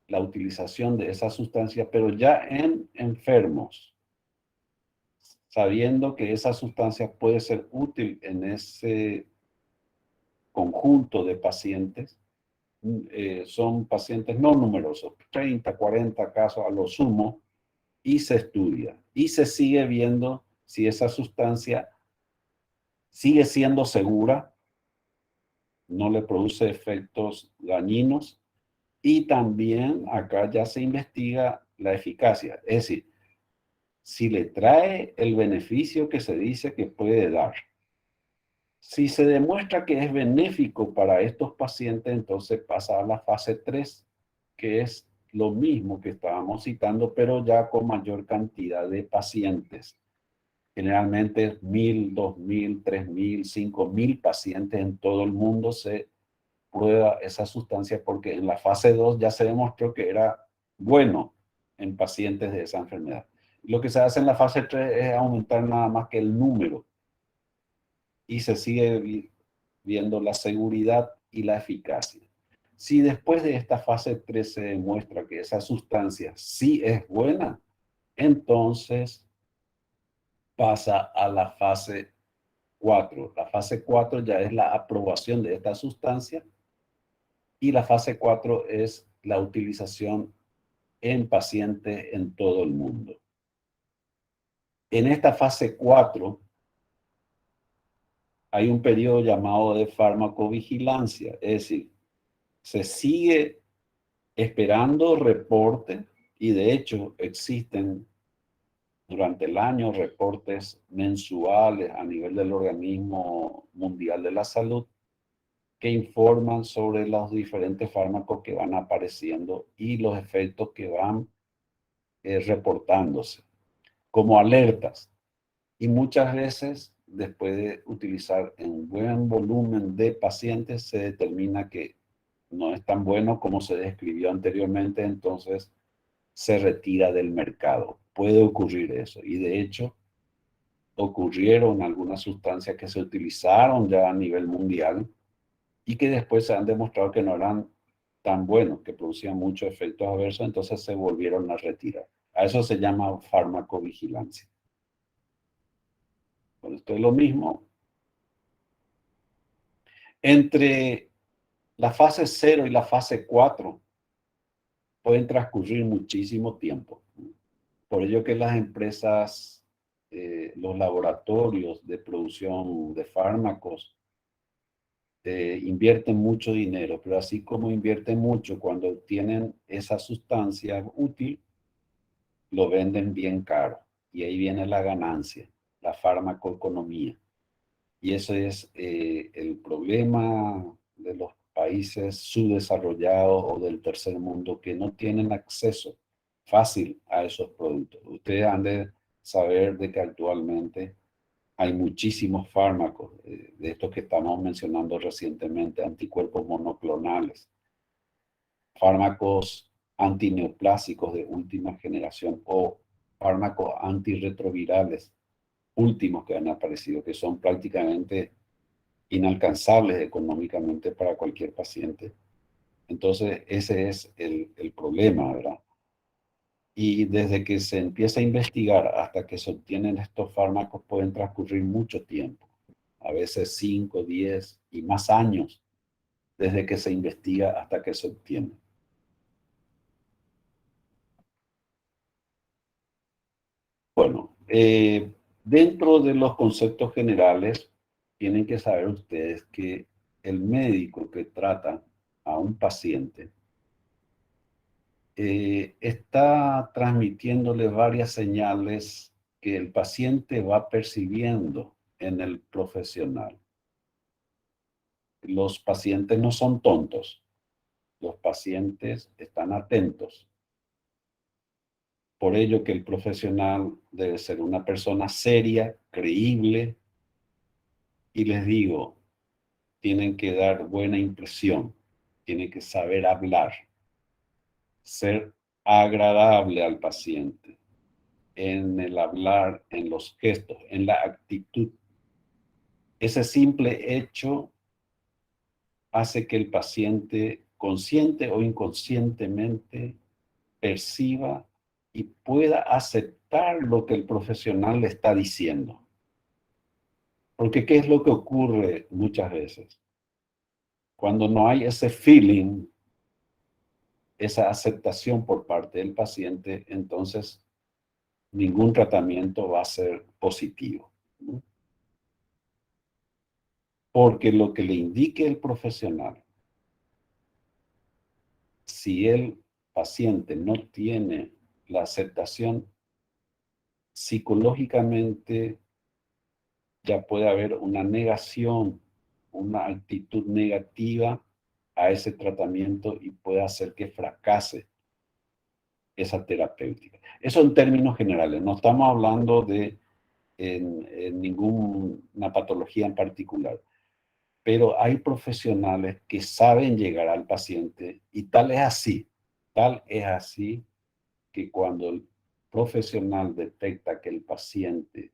la utilización de esa sustancia, pero ya en enfermos, sabiendo que esa sustancia puede ser útil en ese conjunto de pacientes. Son pacientes no numerosos, 30, 40 casos a lo sumo, y se estudia. Y se sigue viendo si esa sustancia sigue siendo segura, no le produce efectos dañinos, y también acá ya se investiga la eficacia. Es decir, si le trae el beneficio que se dice que puede dar. Si se demuestra que es benéfico para estos pacientes, entonces pasa a la fase 3, que es lo mismo que estábamos citando, pero ya con mayor cantidad de pacientes. Generalmente 1.000, 2.000, 3.000, 5.000 pacientes en todo el mundo se prueba esa sustancia, porque en la fase 2 ya se demostró que era bueno en pacientes de esa enfermedad. Lo que se hace en la fase 3 es aumentar nada más que el número, y se sigue viendo la seguridad y la eficacia. Si después de esta fase 3 se demuestra que esa sustancia sí es buena, entonces pasa a la fase 4. La fase 4 ya es la aprobación de esta sustancia, y la fase 4 es la utilización en pacientes en todo el mundo. En esta fase 4 hay un periodo llamado de farmacovigilancia, es decir, se sigue esperando reporte, y de hecho existen durante el año reportes mensuales a nivel del Organismo Mundial de la Salud que informan sobre los diferentes fármacos que van apareciendo y los efectos que van reportándose como alertas. Y muchas veces, después de utilizar en un buen volumen de pacientes, se determina que no es tan bueno como se describió anteriormente, entonces se retira del mercado. Puede ocurrir eso. Y de hecho, ocurrieron algunas sustancias que se utilizaron ya a nivel mundial y que después se han demostrado que no eran tan buenos, que producían muchos efectos adversos, entonces se volvieron a retirar. A eso se llama farmacovigilancia. Bueno, esto es lo mismo. Entre la fase 0 y la fase 4 pueden transcurrir muchísimo tiempo. Por ello que las empresas, los laboratorios de producción de fármacos, invierten mucho dinero, pero así como invierten mucho cuando obtienen esa sustancia útil, lo venden bien caro. Y ahí viene la ganancia, la farmacoeconomía. Y ese es el problema de los países subdesarrollados o del tercer mundo que no tienen acceso fácil a esos productos. Ustedes han de saber de que actualmente hay muchísimos fármacos, de estos que estamos mencionando recientemente, anticuerpos monoclonales, fármacos antineoplásicos de última generación o fármacos antirretrovirales últimos que han aparecido, que son prácticamente inalcanzables económicamente para cualquier paciente. Entonces, ese es el problema, ¿verdad? Y desde que se empieza a investigar hasta que se obtienen estos fármacos pueden transcurrir mucho tiempo, a veces 5, 10 y más años desde que se investiga hasta que se obtiene. Bueno, dentro de los conceptos generales, tienen que saber ustedes que el médico que trata a un paciente está transmitiéndole varias señales que el paciente va percibiendo en el profesional. Los pacientes no son tontos, los pacientes están atentos. Por ello que el profesional debe ser una persona seria, creíble, y les digo, tienen que dar buena impresión, tienen que saber hablar, ser agradable al paciente, en el hablar, en los gestos, en la actitud. Ese simple hecho hace que el paciente, consciente o inconscientemente, perciba y pueda aceptar lo que el profesional le está diciendo. Porque ¿qué es lo que ocurre muchas veces? Cuando no hay ese feeling, esa aceptación por parte del paciente, entonces ningún tratamiento va a ser positivo, ¿no? Porque lo que le indique el profesional, si el paciente no tiene la aceptación, psicológicamente ya puede haber una negación, una actitud negativa a ese tratamiento y puede hacer que fracase esa terapéutica. Eso en términos generales, no estamos hablando de en ninguna patología en particular, pero hay profesionales que saben llegar al paciente y tal es así que cuando el profesional detecta que el paciente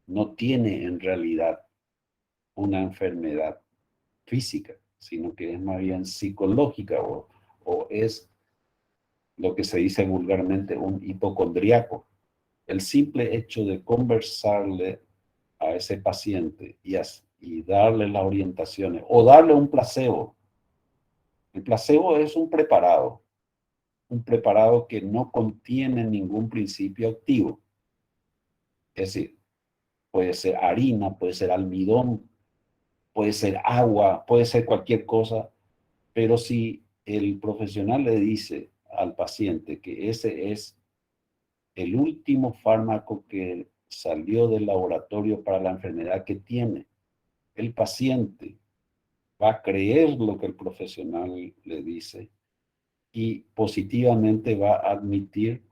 no tiene en realidad una enfermedad física, sino que es más bien psicológica o es lo que se dice vulgarmente un hipocondriaco. El simple hecho de conversarle a ese paciente y darle las orientaciones o darle un placebo. El placebo es un preparado que no contiene ningún principio activo. Es decir, puede ser harina, puede ser almidón, puede ser agua, puede ser cualquier cosa, pero si el profesional le dice al paciente que ese es el último fármaco que salió del laboratorio para la enfermedad que tiene, el paciente va a creer lo que el profesional le dice y positivamente va a admitir,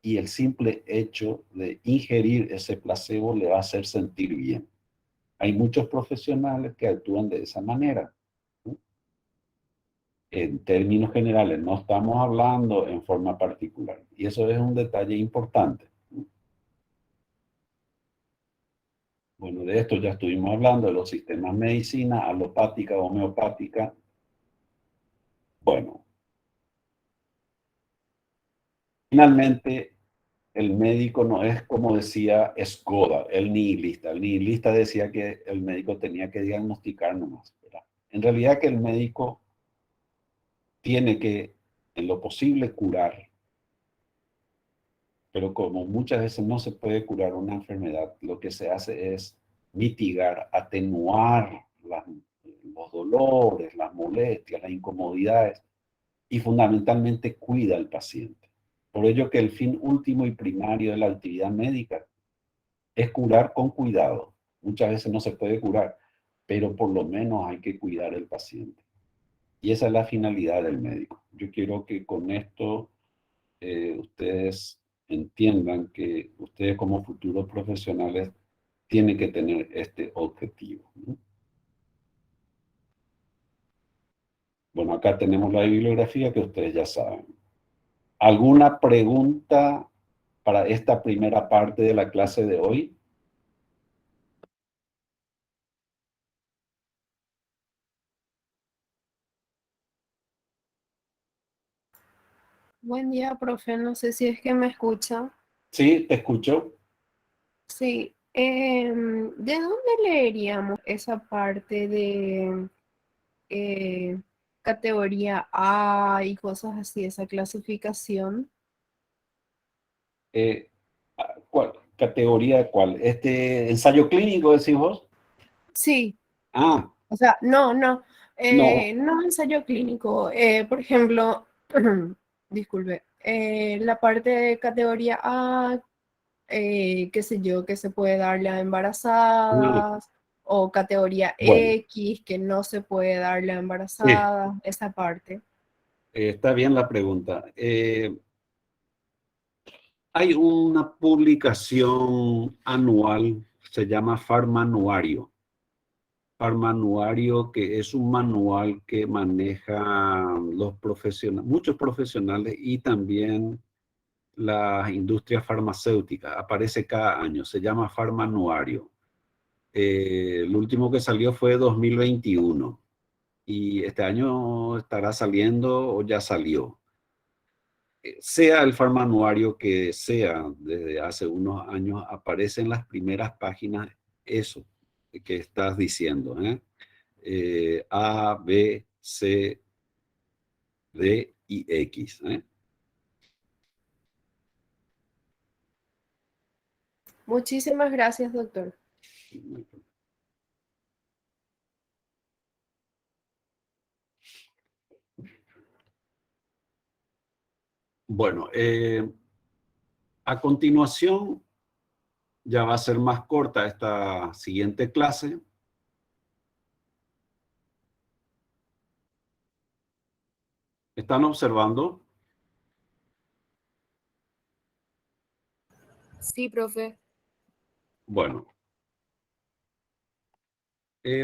y el simple hecho de ingerir ese placebo le va a hacer sentir bien. Hay muchos profesionales que actúan de esa manera, ¿no? En términos generales, no estamos hablando en forma particular. Y eso es un detalle importante, ¿no? Bueno, de esto ya estuvimos hablando, de los sistemas de medicina, alopática, homeopática. Bueno, finalmente, el médico no es como decía Skoda, el nihilista. El nihilista decía que el médico tenía que diagnosticar nomás, ¿verdad? En realidad que el médico tiene que, en lo posible, curar. Pero como muchas veces no se puede curar una enfermedad, lo que se hace es mitigar, atenuar los dolores, las molestias, las incomodidades y fundamentalmente cuida al paciente. Por ello que el fin último y primario de la actividad médica es curar con cuidado. Muchas veces no se puede curar, pero por lo menos hay que cuidar al paciente. Y esa es la finalidad del médico. Yo quiero que con esto ustedes entiendan que ustedes como futuros profesionales tienen que tener este objetivo, ¿no? Bueno, acá tenemos la bibliografía que ustedes ya saben. ¿Alguna pregunta para esta primera parte de la clase de hoy? Buen día, profe. No sé si es que me escucha. Sí, te escucho. Sí. ¿De dónde leeríamos esa parte de eh, categoría A y cosas así, esa clasificación? Eh, ¿Cuál? ¿Categoría cuál? ¿Este ensayo clínico decís vos? Sí, Ah, o sea, no, no. no ensayo clínico. Por ejemplo, disculpe, la parte de categoría A, qué sé yo, que se puede darle a Ah, embarazadas, o categoría bueno, X, que no se puede darle a sí, embarazadas, esa parte. está bien la pregunta. Hay una publicación anual, se llama Farmanuario. Farmanuario, que es un manual que maneja los profesionales, muchos profesionales y también las industrias farmacéuticas. Aparece cada año, se llama Farmanuario. El último que salió fue 2021 y este año estará saliendo o ya salió. Sea el farmanuario que sea, desde hace unos años aparece en las primeras páginas eso que estás diciendo, ¿eh? A, B, C, D y X, ¿eh? Muchísimas gracias, doctor. Bueno, a continuación ya va a ser más corta esta siguiente clase. ¿Están observando? Sí, profe. Bueno,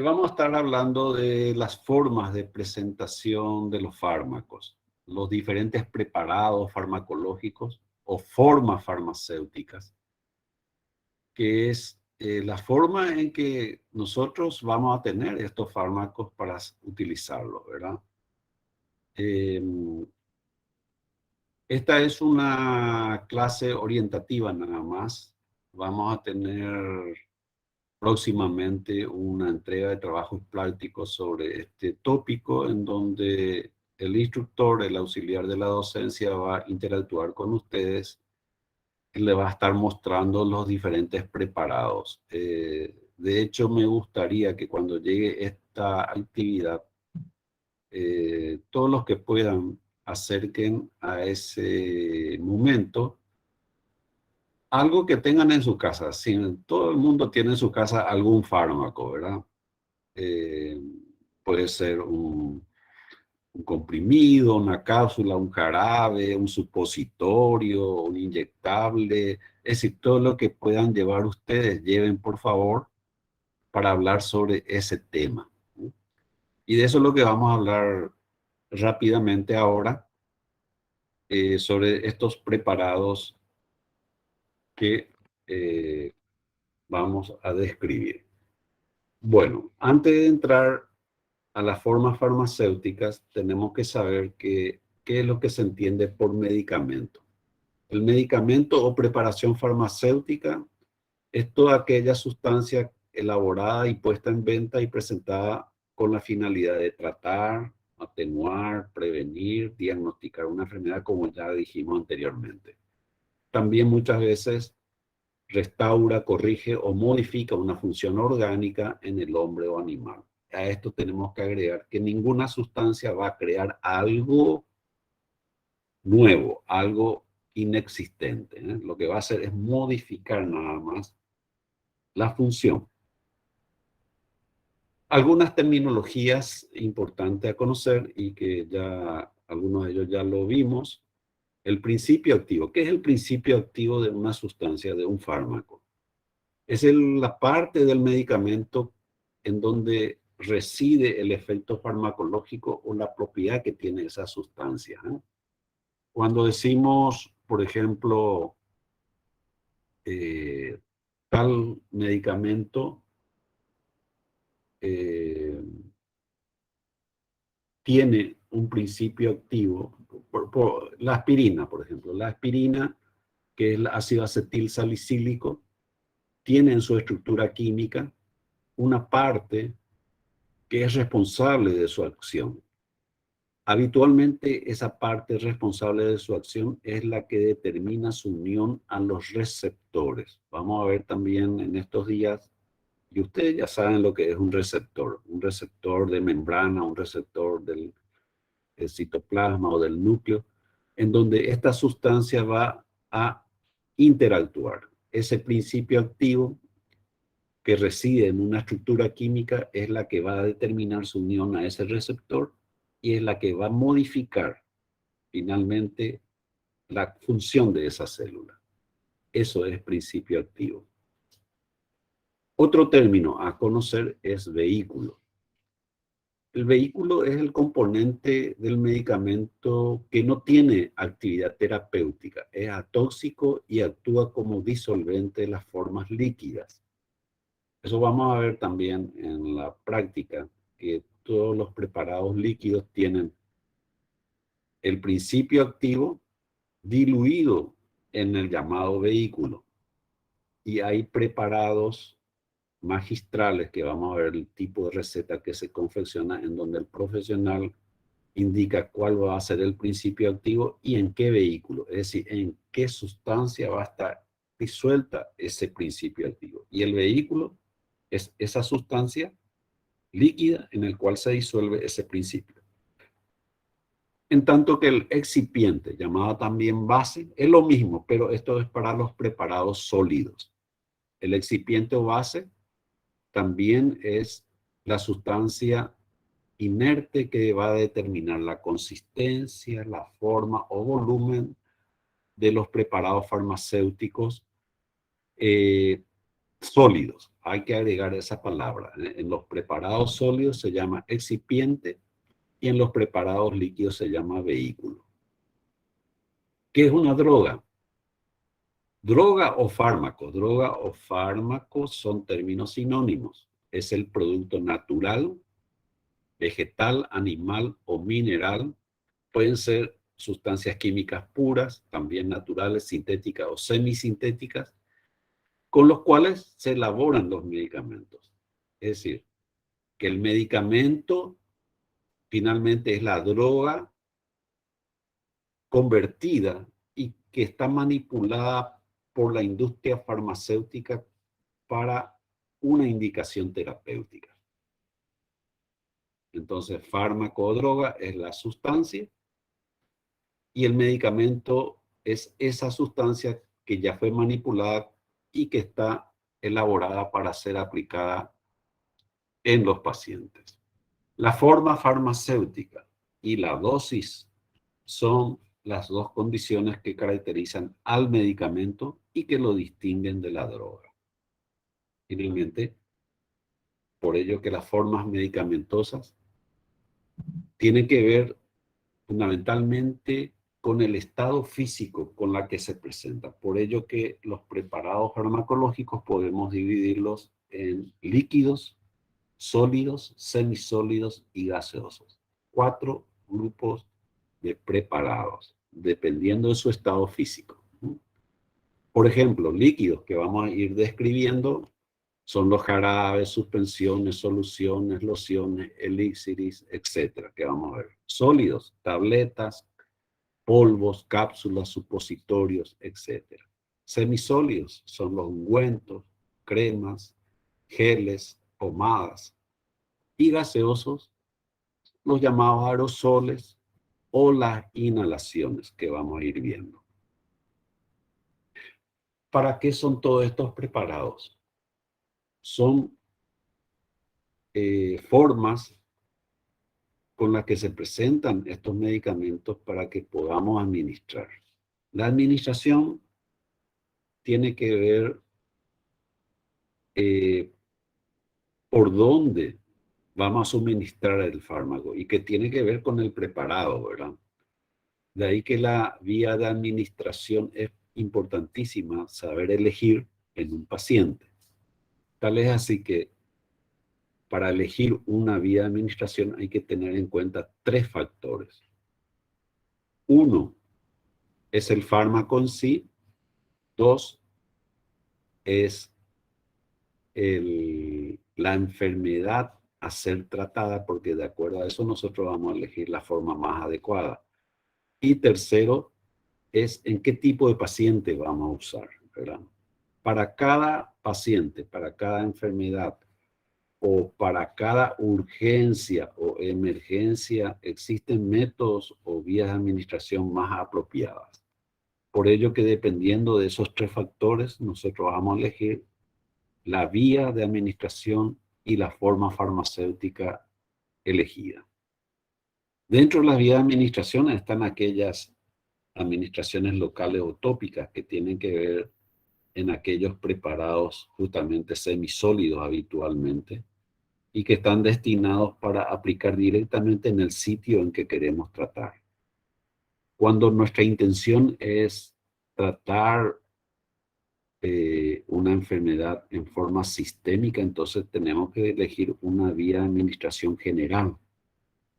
vamos a estar hablando de las formas de presentación de los fármacos, los diferentes preparados farmacológicos o formas farmacéuticas, que es la forma en que nosotros vamos a tener estos fármacos para utilizarlos, ¿verdad? Esta es una clase orientativa nada más. Vamos a tener próximamente una entrega de trabajos prácticos sobre este tópico en donde el instructor, el auxiliar de la docencia va a interactuar con ustedes y le va a estar mostrando los diferentes preparados. De hecho, me gustaría que cuando llegue esta actividad, todos los que puedan acerquen a ese momento algo que tengan en su casa. Si todo el mundo tiene en su casa algún fármaco, ¿verdad? Eh, Puede ser un comprimido, una cápsula, un jarabe, un supositorio, un inyectable, es decir, todo lo que puedan llevar ustedes, lleven por favor para hablar sobre ese tema, ¿no? Y de eso es lo que vamos a hablar rápidamente ahora, sobre estos preparados que vamos a describir. Bueno, antes de entrar a las formas farmacéuticas, tenemos que saber qué es lo que se entiende por medicamento. El medicamento o preparación farmacéutica es toda aquella sustancia elaborada y puesta en venta y presentada con la finalidad de tratar, atenuar, prevenir, diagnosticar una enfermedad, como ya dijimos anteriormente. También muchas veces restaura, corrige o modifica una función orgánica en el hombre o animal. A esto tenemos que agregar que ninguna sustancia va a crear algo nuevo, algo inexistente, ¿eh? Lo que va a hacer es modificar nada más la función. Algunas terminologías importantes a conocer y que ya algunos de ellos ya lo vimos. El principio activo. ¿Qué es el principio activo de una sustancia, de un fármaco? Es la parte del medicamento en donde reside el efecto farmacológico o la propiedad que tiene esa sustancia, ¿eh? Cuando decimos, por ejemplo, tal medicamento tiene un principio activo, la aspirina, por ejemplo. La aspirina, que es el ácido acetil salicílico, tiene en su estructura química una parte que es responsable de su acción. Habitualmente esa parte responsable de su acción es la que determina su unión a los receptores. Vamos a ver también en estos días, y ustedes ya saben lo que es un receptor de membrana, un receptor del citoplasma o del núcleo, en donde esta sustancia va a interactuar. Ese principio activo que reside en una estructura química es la que va a determinar su unión a ese receptor y es la que va a modificar finalmente la función de esa célula. Eso es principio activo. Otro término a conocer es vehículo. El vehículo es el componente del medicamento que no tiene actividad terapéutica, es atóxico y actúa como disolvente de las formas líquidas. Eso vamos a ver también en la práctica, que todos los preparados líquidos tienen el principio activo diluido en el llamado vehículo. Y hay preparados magistrales, que vamos a ver el tipo de receta que se confecciona, en donde el profesional indica cuál va a ser el principio activo y en qué vehículo, es decir, en qué sustancia va a estar disuelta ese principio activo. Y el vehículo es esa sustancia líquida en el cual se disuelve ese principio. En tanto que el excipiente, llamado también base, es lo mismo, pero esto es para los preparados sólidos. El excipiente o base también es la sustancia inerte que va a determinar la consistencia, la forma o volumen de los preparados farmacéuticos sólidos. Hay que agregar esa palabra. En los preparados sólidos se llama excipiente y en los preparados líquidos se llama vehículo. ¿Qué es una droga? Droga o fármaco. Droga o fármaco son términos sinónimos. Es el producto natural, vegetal, animal o mineral. Pueden ser sustancias químicas puras, también naturales, sintéticas o semisintéticas, con los cuales se elaboran los medicamentos. Es decir, que el medicamento finalmente es la droga convertida y que está manipulada por la industria farmacéutica para una indicación terapéutica. Entonces, fármaco o droga es la sustancia y el medicamento es esa sustancia que ya fue manipulada y que está elaborada para ser aplicada en los pacientes. La forma farmacéutica y la dosis son las dos condiciones que caracterizan al medicamento y que lo distinguen de la droga. Finalmente, por ello que las formas medicamentosas tienen que ver fundamentalmente con el estado físico con la que se presenta. Por ello que los preparados farmacológicos podemos dividirlos en líquidos, sólidos, semisólidos y gaseosos. 4 grupos de preparados, dependiendo de su estado físico. Por ejemplo, líquidos que vamos a ir describiendo son los jarabes, suspensiones, soluciones, lociones, elixires, etcétera, que vamos a ver. Sólidos, tabletas, polvos, cápsulas, supositorios, etcétera. Semisólidos son los ungüentos, cremas, geles, pomadas. Y gaseosos, los llamados aerosoles o las inhalaciones que vamos a ir viendo. ¿Para qué son todos estos preparados? Son formas con las que se presentan estos medicamentos para que podamos administrar. La administración tiene que ver por dónde vamos a suministrar el fármaco y que tiene que ver con el preparado, ¿verdad? De ahí que la vía de administración es importantísima, saber elegir en un paciente. Tal es así que para elegir una vía de administración hay que tener en cuenta 3 factores. 1 es el fármaco en sí. 2 es la enfermedad a ser tratada, porque de acuerdo a eso nosotros vamos a elegir la forma más adecuada. Y tercero es en qué tipo de paciente vamos a usar, ¿verdad? Para cada paciente, para cada enfermedad o para cada urgencia o emergencia existen métodos o vías de administración más apropiadas. Por ello que dependiendo de esos 3 factores, nosotros vamos a elegir la vía de administración y la forma farmacéutica elegida. Dentro de las vías de administración están aquellas administraciones locales o tópicas que tienen que ver en aquellos preparados justamente semisólidos habitualmente y que están destinados para aplicar directamente en el sitio en que queremos tratar. Cuando nuestra intención es tratar una enfermedad en forma sistémica, entonces tenemos que elegir una vía de administración general,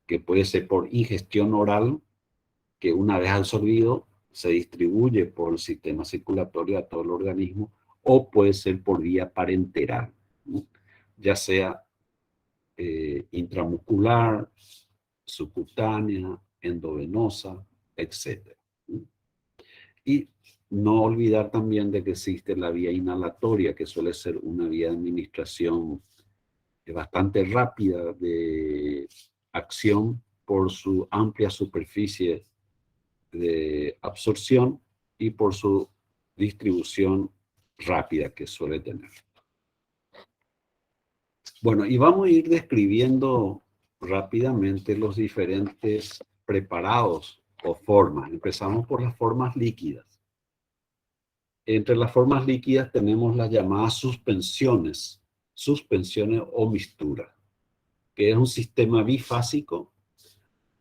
que puede ser por ingestión oral, que una vez absorbido se distribuye por el sistema circulatorio a todo el organismo, o puede ser por vía parenteral, ¿no? Ya sea intramuscular, subcutánea, endovenosa, etc. Y no olvidar también de que existe la vía inhalatoria, que suele ser una vía de administración bastante rápida de acción por su amplia superficie de absorción y por su distribución rápida que suele tener. Bueno, y vamos a ir describiendo rápidamente los diferentes preparados o formas. Empezamos por las formas líquidas. Entre las formas líquidas tenemos las llamadas suspensiones o mixtura, que es un sistema bifásico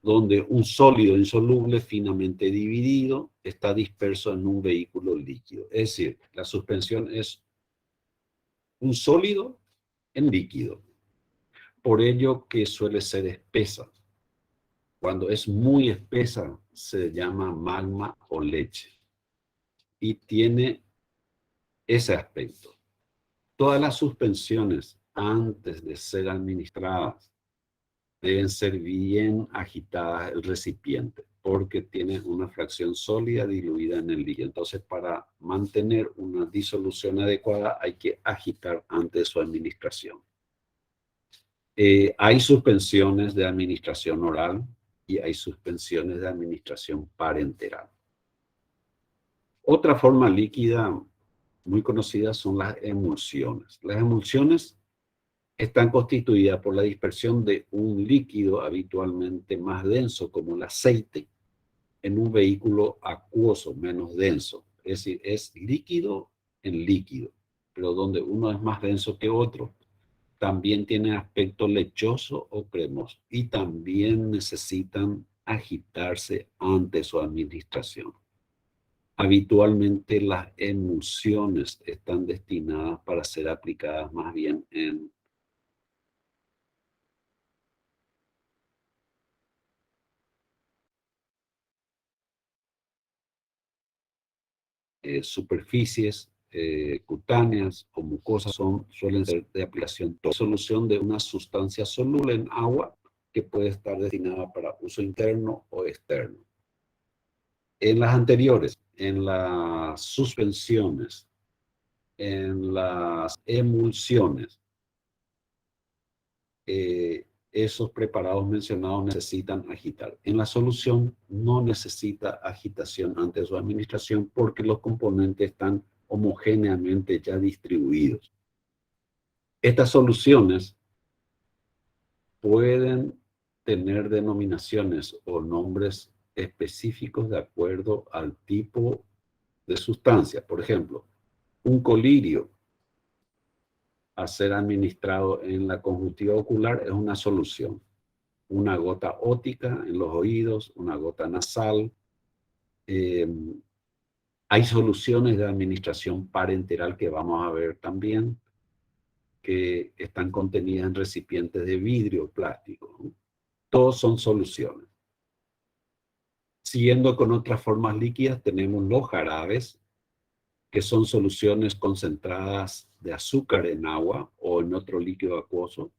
donde un sólido insoluble finamente dividido está disperso en un vehículo líquido. Es decir, la suspensión es un sólido en líquido. Por ello que suele ser espesa. Cuando es muy espesa se llama magma o leche. Y tiene ese aspecto. Todas las suspensiones antes de ser administradas deben ser bien agitadas el recipiente porque tiene una fracción sólida diluida en el líquido. Entonces, para mantener una disolución adecuada hay que agitar antes de su administración. Hay suspensiones de administración oral y hay suspensiones de administración parenteral. Otra forma líquida muy conocida son las emulsiones. Las emulsiones están constituidas por la dispersión de un líquido habitualmente más denso, como el aceite, en un vehículo acuoso menos denso. Es decir, es líquido en líquido, pero donde uno es más denso que otro, también tiene aspecto lechoso o cremoso y también necesitan agitarse ante su administración. Habitualmente las emulsiones están destinadas para ser aplicadas más bien en superficies cutáneas o mucosas, suelen ser de aplicación tópica. Solución de una sustancia soluble en agua que puede estar destinada para uso interno o externo. En las anteriores, en las suspensiones, en las emulsiones, esos preparados mencionados necesitan agitar. En la solución no necesita agitación ante su administración porque los componentes están homogéneamente ya distribuidos. Estas soluciones pueden tener denominaciones o nombres específicos de acuerdo al tipo de sustancia. Por ejemplo, un colirio a ser administrado en la conjuntiva ocular es una solución. Una gota óptica en los oídos, una gota nasal. Hay soluciones de administración parenteral que vamos a ver también, que están contenidas en recipientes de vidrio o plástico, ¿no? Todos son soluciones. Siguiendo con otras formas líquidas, tenemos los jarabes, que son soluciones concentradas de azúcar en agua o en otro líquido acuoso,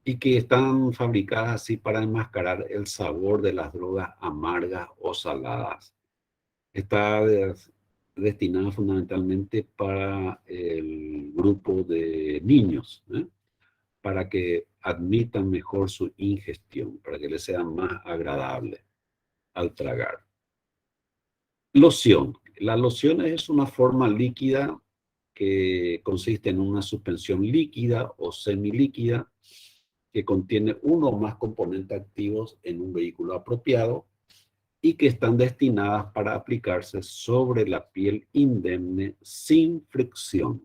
y que están fabricadas así para enmascarar el sabor de las drogas amargas o saladas. Está destinada fundamentalmente para el grupo de niños, para que admitan mejor su ingestión, para que les sea más agradable al tragar. Loción. La loción es una forma líquida que consiste en una suspensión líquida o semilíquida que contiene uno o más componentes activos en un vehículo apropiado y que están destinadas para aplicarse sobre la piel indemne sin fricción.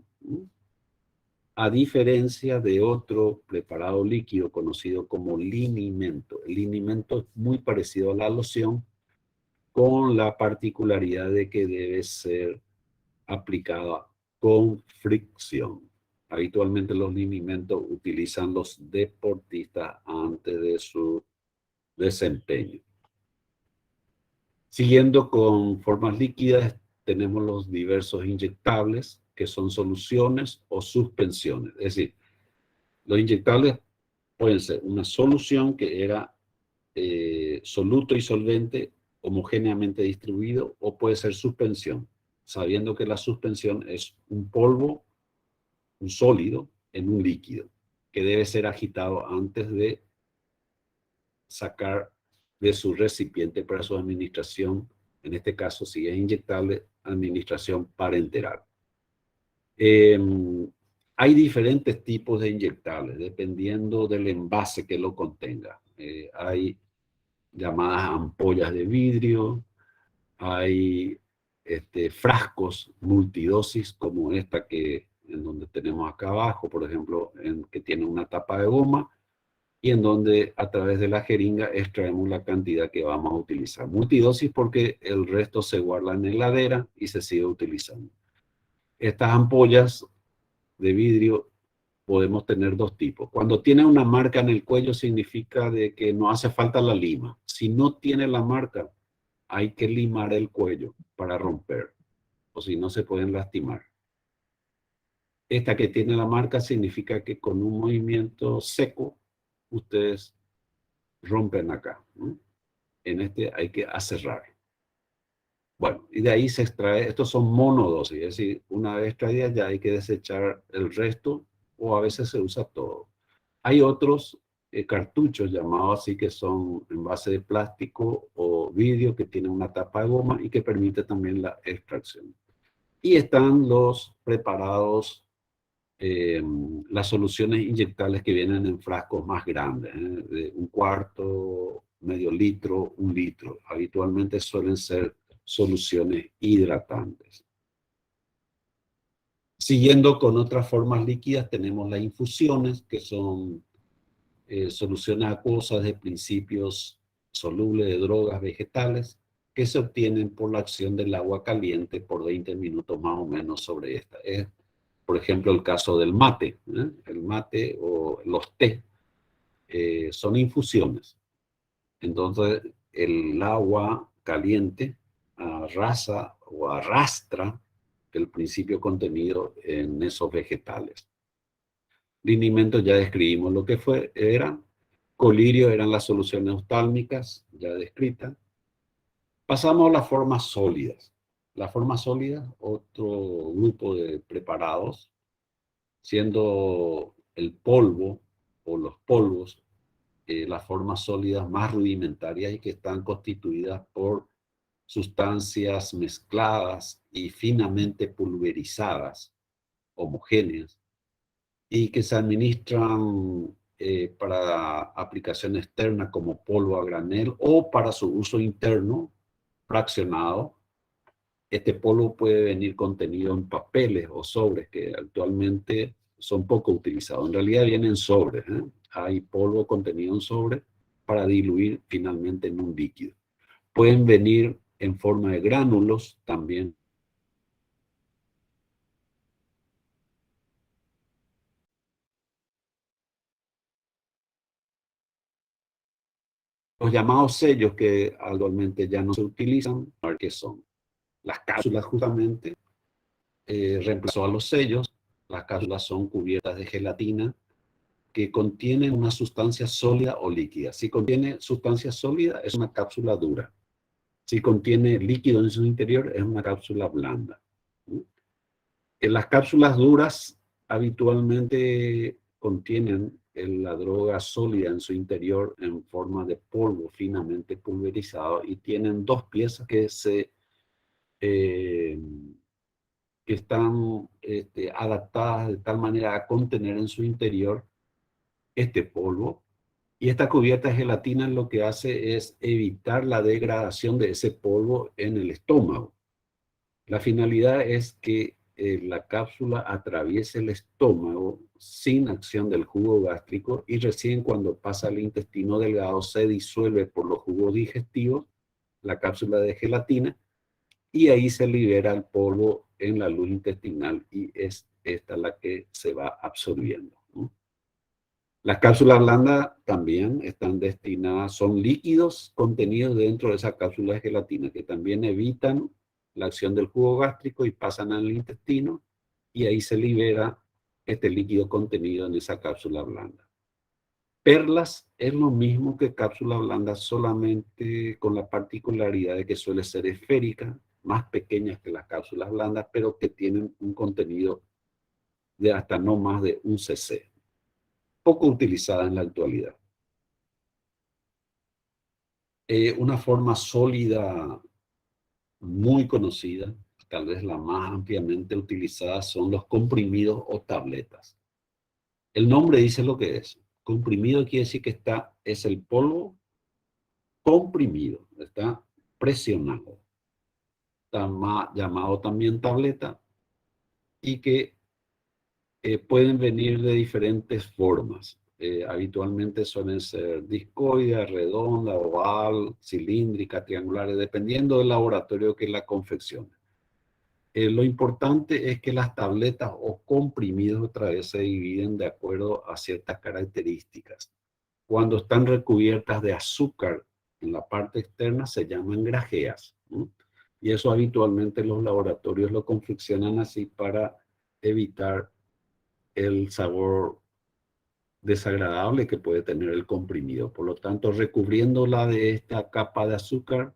A diferencia de otro preparado líquido conocido como linimento. El linimento es muy parecido a la loción, con la particularidad de que debe ser aplicada con fricción. Habitualmente los linimentos utilizan los deportistas antes de su desempeño. Siguiendo con formas líquidas, tenemos los diversos inyectables, que son soluciones o suspensiones. Es decir, los inyectables pueden ser una solución que era soluto y solvente homogéneamente distribuido, o puede ser suspensión, sabiendo que la suspensión es un polvo, un sólido, en un líquido, que debe ser agitado antes de sacar de su recipiente para su administración. En este caso, si es inyectable, administración parenteral. Hay diferentes tipos de inyectables, dependiendo del envase que lo contenga. Hay llamadas ampollas de vidrio, hay frascos multidosis como esta en donde tenemos acá abajo, por ejemplo, que tiene una tapa de goma, y en donde a través de la jeringa extraemos la cantidad que vamos a utilizar. Multidosis porque el resto se guarda en la heladera y se sigue utilizando. Estas ampollas de vidrio podemos tener dos tipos. Cuando tiene una marca en el cuello significa de que no hace falta la lima. Si no tiene la marca, hay que limar el cuello para romper, o si no se pueden lastimar. Esta que tiene la marca significa que con un movimiento seco, ustedes rompen acá, ¿no? En este hay que aserrar. Bueno, y de ahí se extrae, estos son monodosis, es decir, una vez extraídas ya hay que desechar el resto, o a veces se usa todo. Hay otros cartuchos llamados así que son en base de plástico o vidrio que tienen una tapa de goma y que permite también la extracción. Y están los preparados, las soluciones inyectables que vienen en frascos más grandes, de 1/4, medio litro, 1 litro. Habitualmente suelen ser soluciones hidratantes. Siguiendo con otras formas líquidas, tenemos las infusiones, que son soluciones acuosas de principios soluble de drogas vegetales que se obtienen por la acción del agua caliente por 20 minutos más o menos sobre esta. Es, por ejemplo, el caso del mate. El mate o los té son infusiones. Entonces, el agua caliente arrasa o arrastra el principio contenido en esos vegetales. Linimento ya describimos lo que era. Colirio eran las soluciones oftálmicas, ya descritas. Pasamos a las formas sólidas. Las formas sólidas, otro grupo de preparados, siendo el polvo o los polvos las formas sólidas más rudimentarias y que están constituidas por sustancias mezcladas y finamente pulverizadas, homogéneas, y que se administran para aplicación externa como polvo a granel o para su uso interno fraccionado. Este polvo puede venir contenido en papeles o sobres que actualmente son poco utilizados. En realidad vienen sobres. Hay polvo contenido en sobre para diluir finalmente en un líquido. Pueden venir en forma de gránulos también. Los llamados sellos que actualmente ya no se utilizan, a ver qué son. Las cápsulas justamente reemplazó a los sellos. Las cápsulas son cubiertas de gelatina que contienen una sustancia sólida o líquida. Si contiene sustancia sólida, es una cápsula dura. Si contiene líquido en su interior, es una cápsula blanda. En las cápsulas duras habitualmente contienen la droga sólida en su interior en forma de polvo finamente pulverizado y tienen dos piezas que están adaptadas de tal manera a contener en su interior este polvo. Y esta cubierta de gelatina lo que hace es evitar la degradación de ese polvo en el estómago. La finalidad es que la cápsula atraviese el estómago sin acción del jugo gástrico y recién cuando pasa al intestino delgado se disuelve por los jugos digestivos, la cápsula de gelatina, y ahí se libera el polvo en la luz intestinal y es esta la que se va absorbiendo. Las cápsulas blandas también están destinadas, son líquidos contenidos dentro de esa cápsula de gelatina que también evitan la acción del jugo gástrico y pasan al intestino y ahí se libera este líquido contenido en esa cápsula blanda. Perlas es lo mismo que cápsula blanda, solamente con la particularidad de que suele ser esférica, más pequeñas que las cápsulas blandas, pero que tienen un contenido de hasta no más de 1 cc. Poco utilizada en la actualidad. Una forma sólida muy conocida, tal vez la más ampliamente utilizada, son los comprimidos o tabletas. El nombre dice lo que es. Comprimido quiere decir que es el polvo comprimido, está presionado. Está llamado también tableta y que pueden venir de diferentes formas. Habitualmente suelen ser discoides, redonda, oval, cilíndrica, triangulares, dependiendo del laboratorio que la confeccione. Lo importante es que las tabletas o comprimidos otra vez se dividen de acuerdo a ciertas características. Cuando están recubiertas de azúcar en la parte externa se llaman grajeas. Y eso habitualmente los laboratorios lo confeccionan así para evitar el sabor desagradable que puede tener el comprimido. Por lo tanto, recubriéndola de esta capa de azúcar,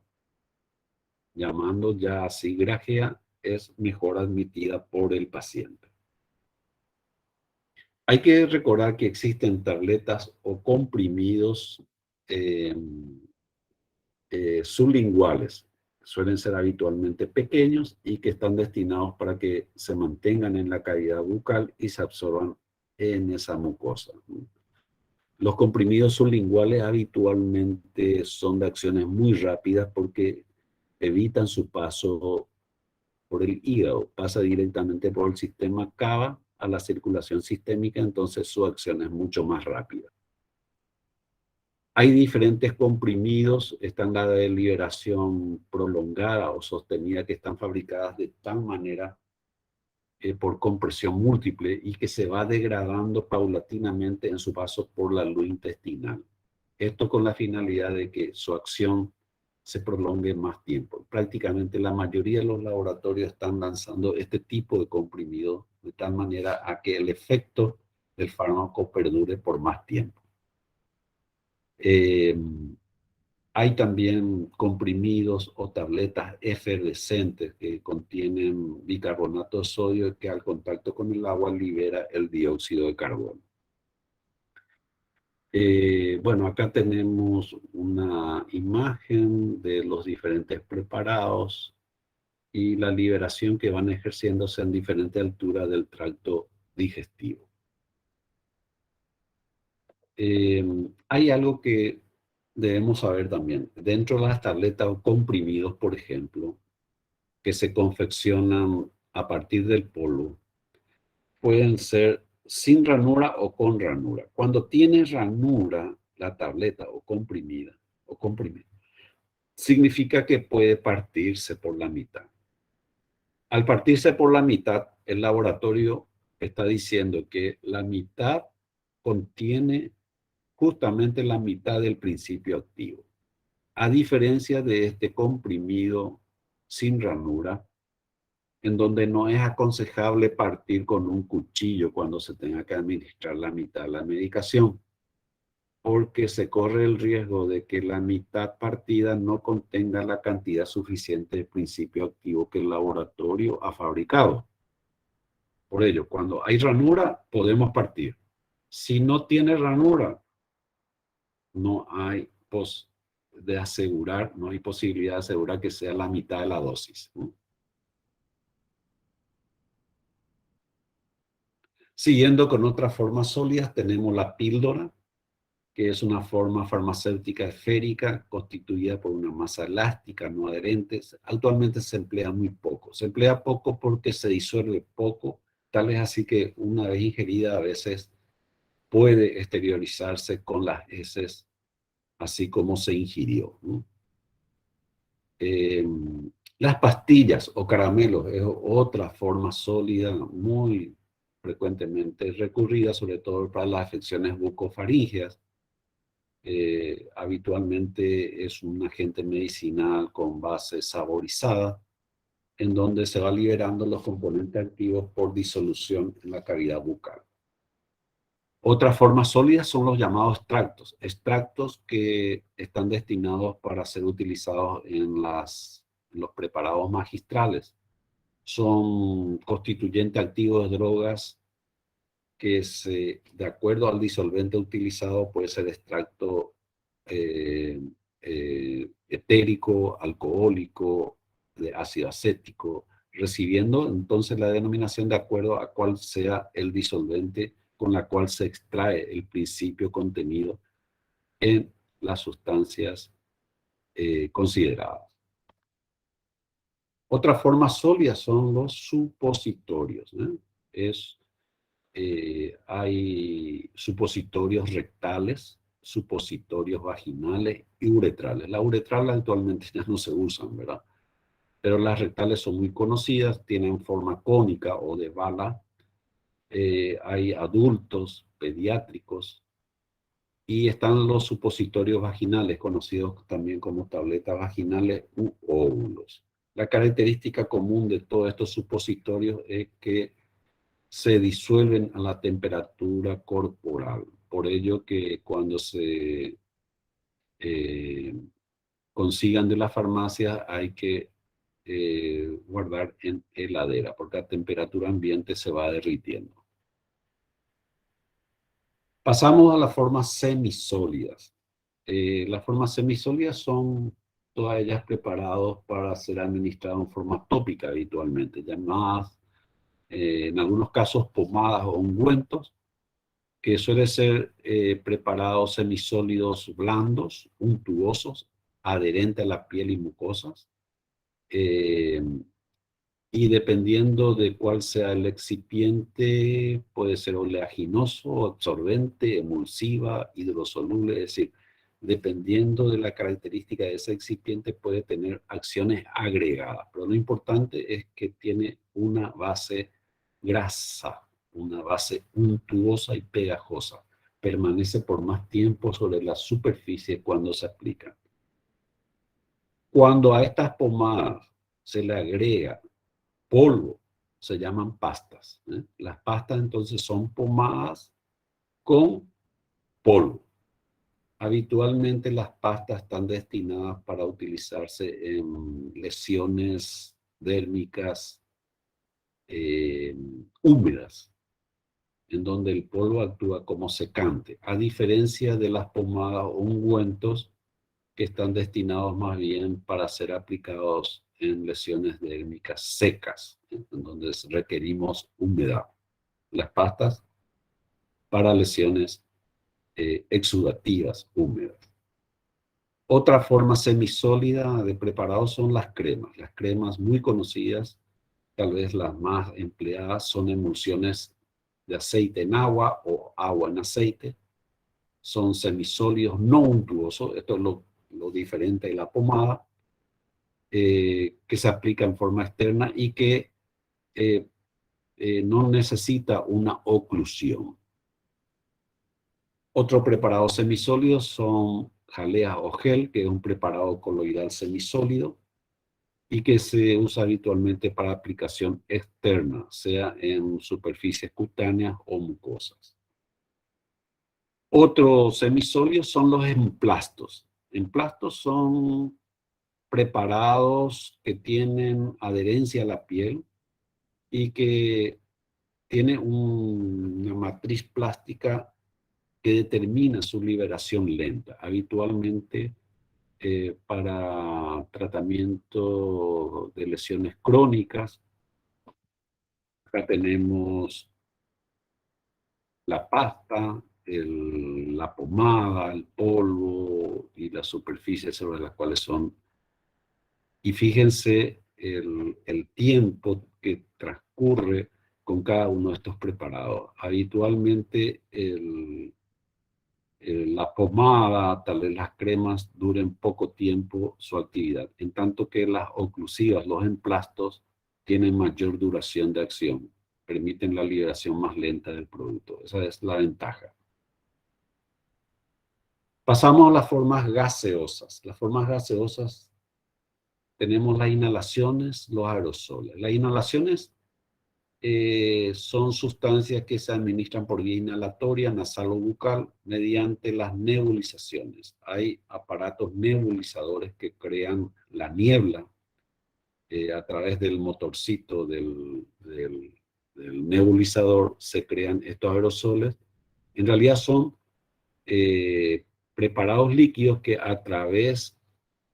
llamando ya así grajea, es mejor admitida por el paciente. Hay que recordar que existen tabletas o comprimidos sublinguales. Suelen ser habitualmente pequeños y que están destinados para que se mantengan en la cavidad bucal y se absorban en esa mucosa. Los comprimidos sublinguales habitualmente son de acciones muy rápidas porque evitan su paso por el hígado, pasa directamente por el sistema cava a la circulación sistémica, entonces su acción es mucho más rápida. Hay diferentes comprimidos, están la de liberación prolongada o sostenida que están fabricadas de tal manera por compresión múltiple y que se va degradando paulatinamente en su paso por la luz intestinal. Esto con la finalidad de que su acción se prolongue más tiempo. Prácticamente la mayoría de los laboratorios están lanzando este tipo de comprimidos de tal manera a que el efecto del fármaco perdure por más tiempo. Hay también comprimidos o tabletas efervescentes que contienen bicarbonato de sodio que al contacto con el agua libera el dióxido de carbono. Bueno, acá tenemos una imagen de los diferentes preparados y la liberación que van ejerciéndose en diferentes alturas del tracto digestivo. Hay algo que debemos saber también. Dentro de las tabletas o comprimidos, por ejemplo, que se confeccionan a partir del polvo, pueden ser sin ranura o con ranura. Cuando tiene ranura la tableta o comprimida o comprimido, significa que puede partirse por la mitad. Al partirse por la mitad, el laboratorio está diciendo que la mitad contiene justamente la mitad del principio activo. A diferencia de este comprimido sin ranura, en donde no es aconsejable partir con un cuchillo cuando se tenga que administrar la mitad de la medicación, porque se corre el riesgo de que la mitad partida no contenga la cantidad suficiente de principio activo que el laboratorio ha fabricado. Por ello, cuando hay ranura, podemos partir. Si no tiene ranura, no hay no hay posibilidad de asegurar que sea la mitad de la dosis, ¿no? Siguiendo con otras formas sólidas, tenemos la píldora, que es una forma farmacéutica esférica constituida por una masa elástica no adherente. Actualmente se emplea muy poco. Se emplea poco porque se disuelve poco, tal vez así que una vez ingerida a veces puede exteriorizarse con las heces, así como se ingirió, ¿no? Las pastillas o caramelos es otra forma sólida muy frecuentemente recurrida, sobre todo para las afecciones bucofaríngeas. Habitualmente es un agente medicinal con base saborizada, en donde se va liberando los componentes activos por disolución en la cavidad bucal. Otras formas sólidas son los llamados extractos que están destinados para ser utilizados en los preparados magistrales. Son constituyentes activos de drogas que de acuerdo al disolvente utilizado puede ser extracto etérico, alcohólico, de ácido acético, recibiendo entonces la denominación de acuerdo a cuál sea el disolvente con la cual se extrae el principio contenido en las sustancias consideradas. Otra forma sólida son los supositorios, ¿no? Hay supositorios rectales, supositorios vaginales y uretrales. Las uretrales actualmente ya no se usan, ¿verdad? Pero las rectales son muy conocidas, tienen forma cónica o de bala. Hay adultos, pediátricos, y están los supositorios vaginales, conocidos también como tabletas vaginales u óvulos. La característica común de todos estos supositorios es que se disuelven a la temperatura corporal. Por ello que cuando se consigan de la farmacia hay que guardar en heladera, porque a temperatura ambiente se va derritiendo. Pasamos a las formas semisólidas. Las formas semisólidas son todas ellas preparadas para ser administradas en forma tópica habitualmente, llamadas en algunos casos pomadas o ungüentos, que suelen ser preparados semisólidos blandos, untuosos, adherentes a la piel y mucosas, y dependiendo de cuál sea el excipiente, puede ser oleaginoso, absorbente, emulsiva, hidrosoluble, es decir, dependiendo de la característica de ese excipiente, puede tener acciones agregadas. Pero lo importante es que tiene una base grasa, una base untuosa y pegajosa. Permanece por más tiempo sobre la superficie cuando se aplica. Cuando a estas pomadas se le agrega polvo, se llaman pastas. Las pastas entonces son pomadas con polvo. Habitualmente las pastas están destinadas para utilizarse en lesiones dérmicas húmedas, en donde el polvo actúa como secante, a diferencia de las pomadas o ungüentos que están destinados más bien para ser aplicados en lesiones dérmicas secas, en donde requerimos humedad. Las pastas para lesiones exudativas húmedas. Otra forma semisólida de preparado son las cremas. Las cremas muy conocidas, tal vez las más empleadas, son emulsiones de aceite en agua o agua en aceite. Son semisólidos no untuosos, esto es lo diferente de la pomada, que se aplica en forma externa y que no necesita una oclusión. Otro preparado semisólido son jaleas o gel, que es un preparado coloidal semisólido y que se usa habitualmente para aplicación externa, sea en superficies cutáneas o mucosas. Otros semisólidos son los emplastos. Emplastos son preparados que tienen adherencia a la piel y que tiene una matriz plástica que determina su liberación lenta, habitualmente para tratamiento de lesiones crónicas. Acá tenemos la pasta, la pomada, el polvo y las superficies sobre las cuales son. Y fíjense el tiempo que transcurre con cada uno de estos preparados. Habitualmente la pomada, tal vez las cremas, duren poco tiempo su actividad, en tanto que las oclusivas, los emplastos, tienen mayor duración de acción, permiten la liberación más lenta del producto. Esa es la ventaja. Pasamos a las formas gaseosas. Las formas gaseosas tenemos las inhalaciones, los aerosoles. Las inhalaciones son sustancias que se administran por vía inhalatoria, nasal o bucal, mediante las nebulizaciones. Hay aparatos nebulizadores que crean la niebla a través del motorcito del nebulizador, se crean estos aerosoles. En realidad son preparados líquidos que a través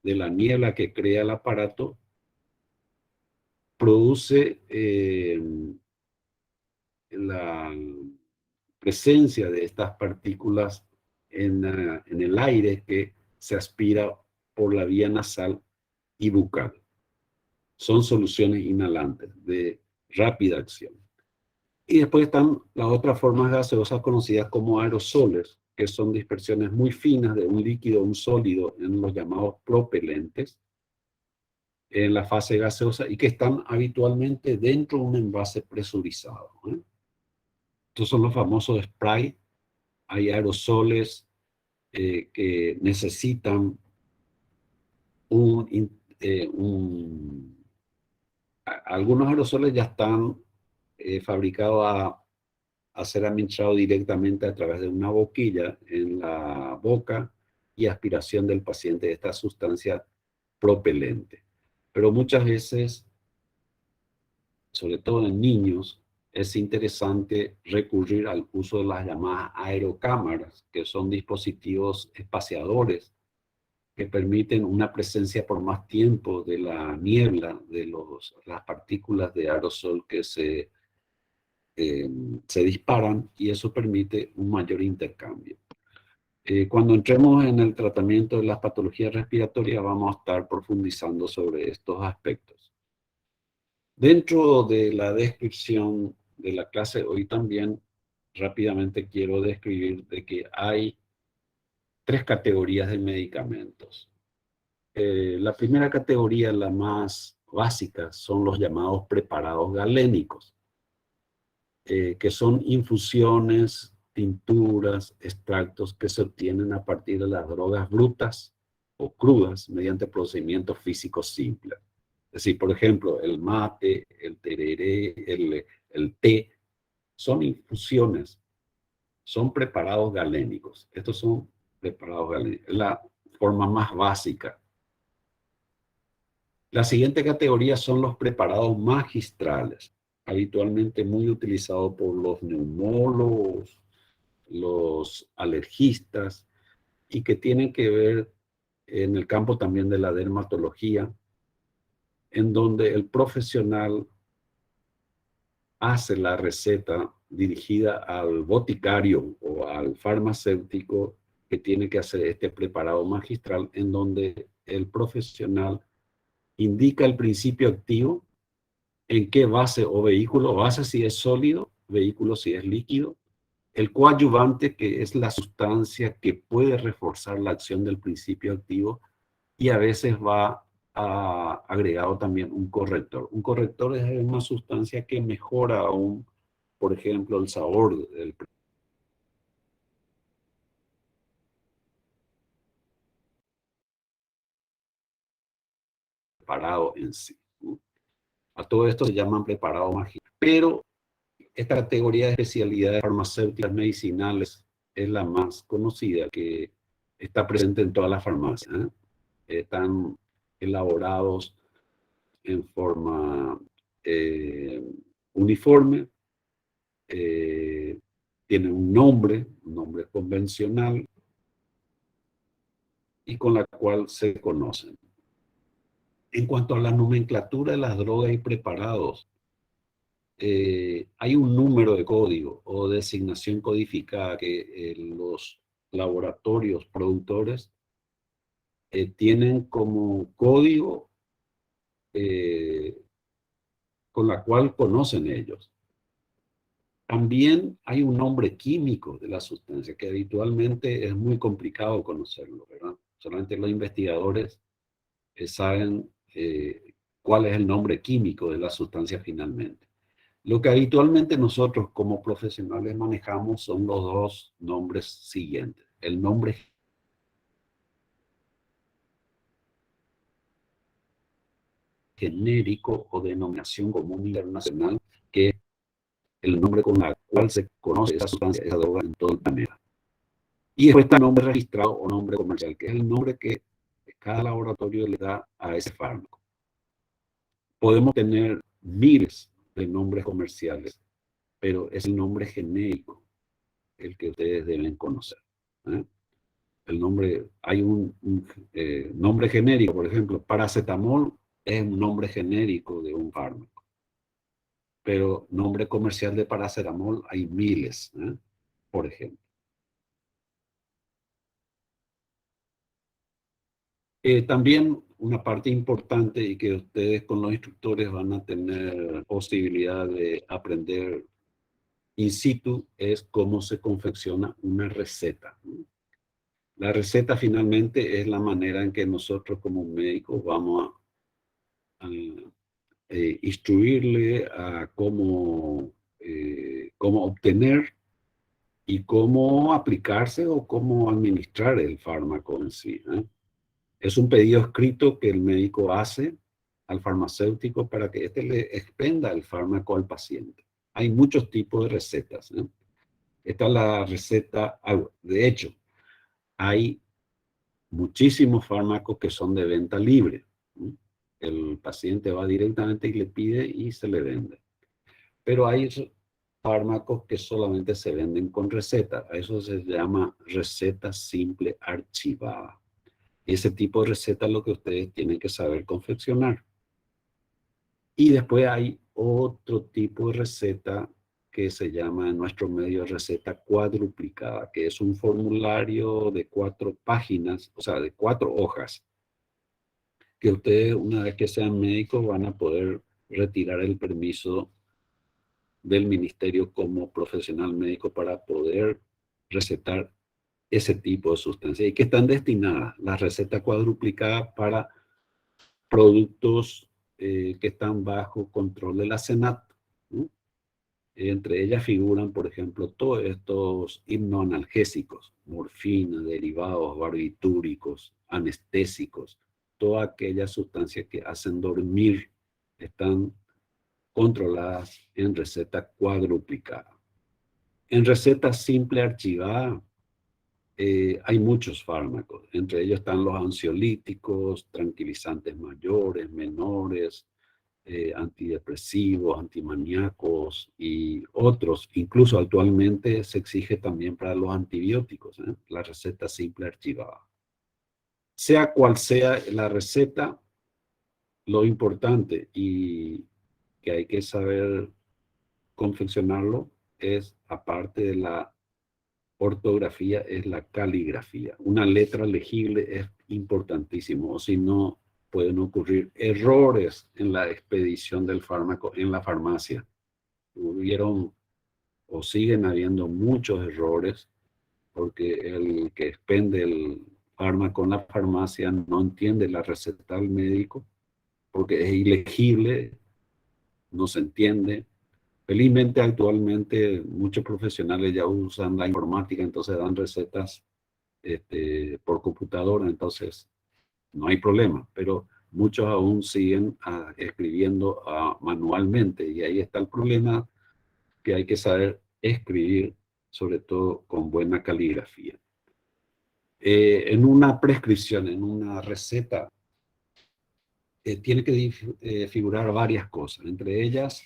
de la niebla que crea el aparato produce la presencia de estas partículas en el aire que se aspira por la vía nasal y bucal. Son soluciones inhalantes de rápida acción. Y después están las otras formas gaseosas conocidas como aerosoles, que son dispersiones muy finas de un líquido o un sólido en los llamados propelentes en la fase gaseosa y que están habitualmente dentro de un envase presurizado. Estos son los famosos spray. Hay aerosoles que necesitan algunos aerosoles ya están fabricados a ser administrados directamente a través de una boquilla en la boca y aspiración del paciente de esta sustancia propelente. Pero muchas veces, sobre todo en niños, es interesante recurrir al uso de las llamadas aerocámaras, que son dispositivos espaciadores que permiten una presencia por más tiempo de la niebla, de las partículas de aerosol que se disparan, y eso permite un mayor intercambio. Cuando entremos en el tratamiento de las patologías respiratorias vamos a estar profundizando sobre estos aspectos. Dentro de la descripción de la clase hoy también rápidamente quiero describir de que hay tres categorías de medicamentos. La primera categoría, la más básica, son los llamados preparados galénicos, que son infusiones, tinturas, extractos que se obtienen a partir de las drogas brutas o crudas mediante procedimientos físicos simples. Es decir, por ejemplo, el mate, el tereré, el té, son infusiones, son preparados galénicos. Estos son preparados galénicos, es la forma más básica. La siguiente categoría son los preparados magistrales, habitualmente muy utilizados por los neumólogos, los alergistas, y que tienen que ver en el campo también de la dermatología, en donde el profesional hace la receta dirigida al boticario o al farmacéutico que tiene que hacer este preparado magistral, en donde el profesional indica el principio activo, en qué base o vehículo, base si es sólido, vehículo si es líquido, el coadyuvante, que es la sustancia que puede reforzar la acción del principio activo, y a veces va agregado también un corrector. Un corrector es una sustancia que mejora aún, por ejemplo, el sabor del preparado en sí. A todo esto se llaman preparados magistrales. Pero esta categoría de especialidades farmacéuticas medicinales es la más conocida, que está presente en todas las farmacias, ¿eh? Están elaborados en forma uniforme, tienen un nombre convencional, y con la cual se conocen. En cuanto a la nomenclatura de las drogas y preparados, hay un número de código o designación codificada que los laboratorios productores tienen como código con la cual conocen ellos. También hay un nombre químico de la sustancia que habitualmente es muy complicado conocerlo, ¿verdad? Solamente los investigadores saben cuál es el nombre químico de la sustancia finalmente. Lo que habitualmente nosotros como profesionales manejamos son los dos nombres siguientes. El nombre genérico o denominación común internacional, que es el nombre con el cual se conoce esa sustancia, esa droga en todo el planeta. Y después está el nombre registrado o nombre comercial, que es el nombre que cada laboratorio le da a ese fármaco. Podemos tener miles de nombres comerciales, pero es el nombre genérico el que ustedes deben conocer, ¿eh? El nombre, hay un nombre genérico, por ejemplo, paracetamol es un nombre genérico de un fármaco, pero nombre comercial de paracetamol hay miles, ¿eh? Por ejemplo. También una parte importante y que ustedes con los instructores van a tener posibilidad de aprender in situ es cómo se confecciona una receta. La receta finalmente es la manera en que nosotros como médicos vamos a instruirle a cómo obtener y cómo aplicarse o cómo administrar el fármaco en sí, ¿eh? Es un pedido escrito que el médico hace al farmacéutico para que éste le expenda el fármaco al paciente. Hay muchos tipos de recetas, ¿eh? Esta es la receta, de hecho, hay muchísimos fármacos que son de venta libre, ¿eh? El paciente va directamente y le pide y se le vende. Pero hay fármacos que solamente se venden con receta. A eso se llama receta simple archivada. Ese tipo de receta es lo que ustedes tienen que saber confeccionar. Y después hay otro tipo de receta que se llama en nuestro medio receta cuadruplicada, que es un formulario de 4 páginas, o sea, de 4 hojas, que ustedes, una vez que sean médicos, van a poder retirar el permiso del ministerio como profesional médico para poder recetar ese tipo de sustancias y que están destinadas, la receta cuadruplicada, para productos que están bajo control de la SENAT, ¿no? Entre ellas figuran, por ejemplo, todos estos hipnoanalgésicos, morfina, derivados, barbitúricos, anestésicos, todas aquellas sustancias que hacen dormir están controladas en receta cuadruplicada. En receta simple archivada hay muchos fármacos, entre ellos están los ansiolíticos, tranquilizantes mayores, menores, antidepresivos, antimaníacos y otros. Incluso actualmente se exige también para los antibióticos, la receta simple archivada. Sea cual sea la receta, lo importante y que hay que saber confeccionarlo es, aparte de la ortografía, es la caligrafía. Una letra legible es importantísimo, o si no, pueden ocurrir errores en la expedición del fármaco en la farmacia. Hubieron o siguen habiendo muchos errores porque el que expende el fármaco en la farmacia no entiende la receta del médico porque es ilegible, no se entiende. Felizmente actualmente muchos profesionales ya usan la informática, entonces dan recetas por computadora, entonces no hay problema, pero muchos aún siguen escribiendo manualmente y ahí está el problema, que hay que saber escribir, sobre todo con buena caligrafía. En una prescripción, en una receta, tiene que figurar varias cosas, entre ellas,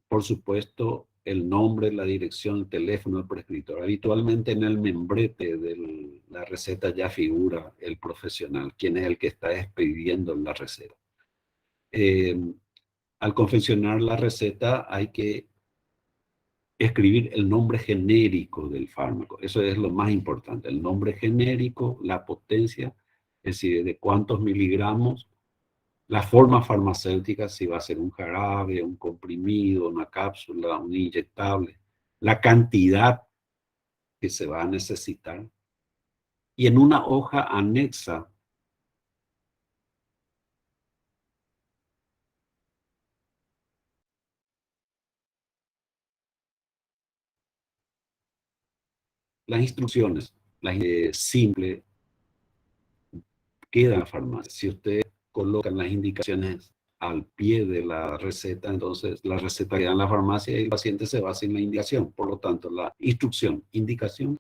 por supuesto, el nombre, la dirección, el teléfono del prescriptor. Habitualmente en el membrete de la receta ya figura el profesional, quien es el que está expidiendo la receta. Al confeccionar la receta hay que escribir el nombre genérico del fármaco. Eso es lo más importante, el nombre genérico, la potencia, es decir, de cuántos miligramos, la forma farmacéutica, si va a ser un jarabe, un comprimido, una cápsula, un inyectable, la cantidad que se va a necesitar. Y en una hoja anexa las instrucciones, simple, queda en la farmacia. Si ustedes colocan las indicaciones al pie de la receta, entonces la receta queda en la farmacia y el paciente se va sin la indicación. Por lo tanto, la instrucción, indicación,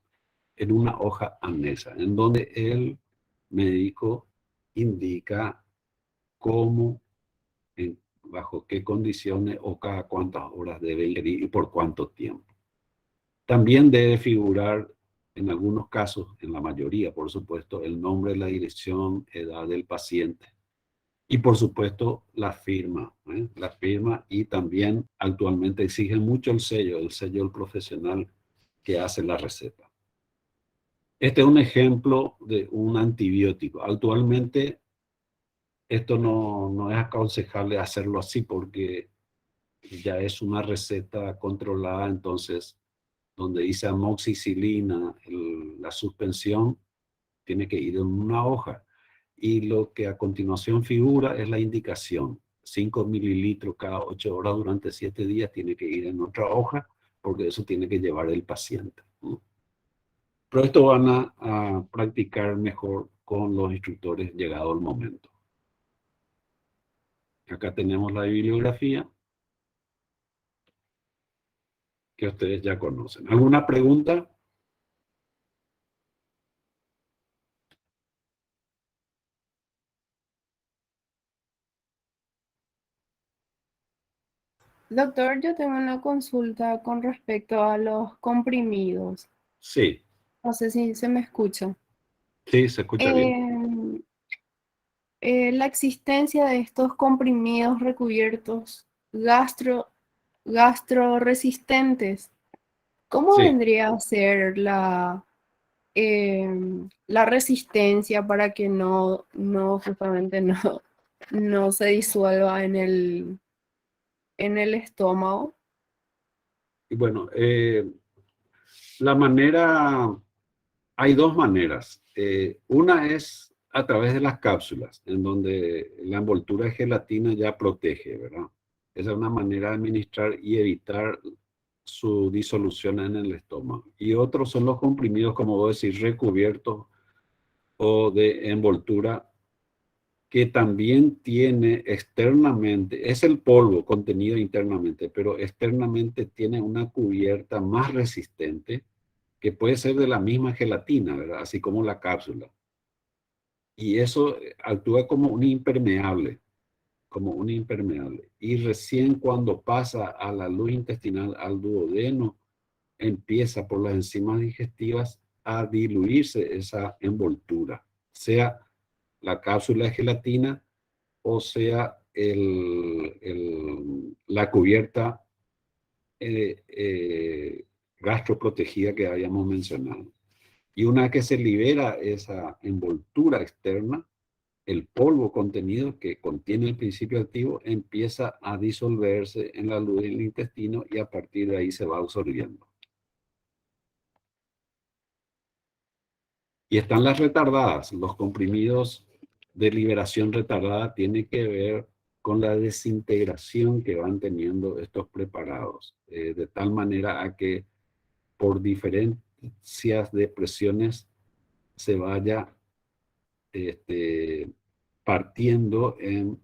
en una hoja anexa, en donde el médico indica cómo, bajo qué condiciones o cada cuántas horas debe ingerir y por cuánto tiempo. También debe figurar, en algunos casos, en la mayoría, por supuesto, el nombre, la dirección, edad del paciente. Y por supuesto, la firma. La firma, y también actualmente exigen mucho el sello del profesional que hace la receta. Este es un ejemplo de un antibiótico. Actualmente, esto no es aconsejable hacerlo así porque ya es una receta controlada, entonces donde dice amoxicilina, la suspensión tiene que ir en una hoja. Y lo que a continuación figura es la indicación. 5 mililitros cada 8 horas durante 7 días tiene que ir en otra hoja, porque eso tiene que llevar el paciente, ¿no? Pero esto van a practicar mejor con los instructores llegado el momento. Acá tenemos la bibliografía que ustedes ya conocen. ¿Alguna pregunta? Doctor, yo tengo una consulta con respecto a los comprimidos. Sí, No sé si se me escucha. sí, se escucha bien. La existencia de estos comprimidos recubiertos gastroresistentes, ¿cómo Sí. vendría a ser la resistencia para que justamente no se disuelva en el estómago? Y bueno, La manera, hay dos maneras. Una es a través de las cápsulas, en donde la envoltura de gelatina ya protege, ¿verdad? Esa es una manera de administrar y evitar su disolución en el estómago. Y otros son los comprimidos, como vos decís, recubiertos o de envoltura, que también tiene externamente, es el polvo contenido internamente, pero externamente tiene una cubierta más resistente, que puede ser de la misma gelatina, ¿verdad? Así como la cápsula. Y eso actúa como un impermeable, como un impermeable. Y recién cuando pasa a la luz intestinal, al duodeno, empieza por las enzimas digestivas a diluirse esa envoltura, sea la cápsula de gelatina o sea la cubierta gastroprotegida que habíamos mencionado. Y una vez que se libera esa envoltura externa, el polvo contenido que contiene el principio activo empieza a disolverse en la luz del intestino y a partir de ahí se va absorbiendo. Y están las retardadas. Los comprimidos de liberación retardada tienen que ver con la desintegración que van teniendo estos preparados, de tal manera a que por diferencias de presiones se vaya partiendo en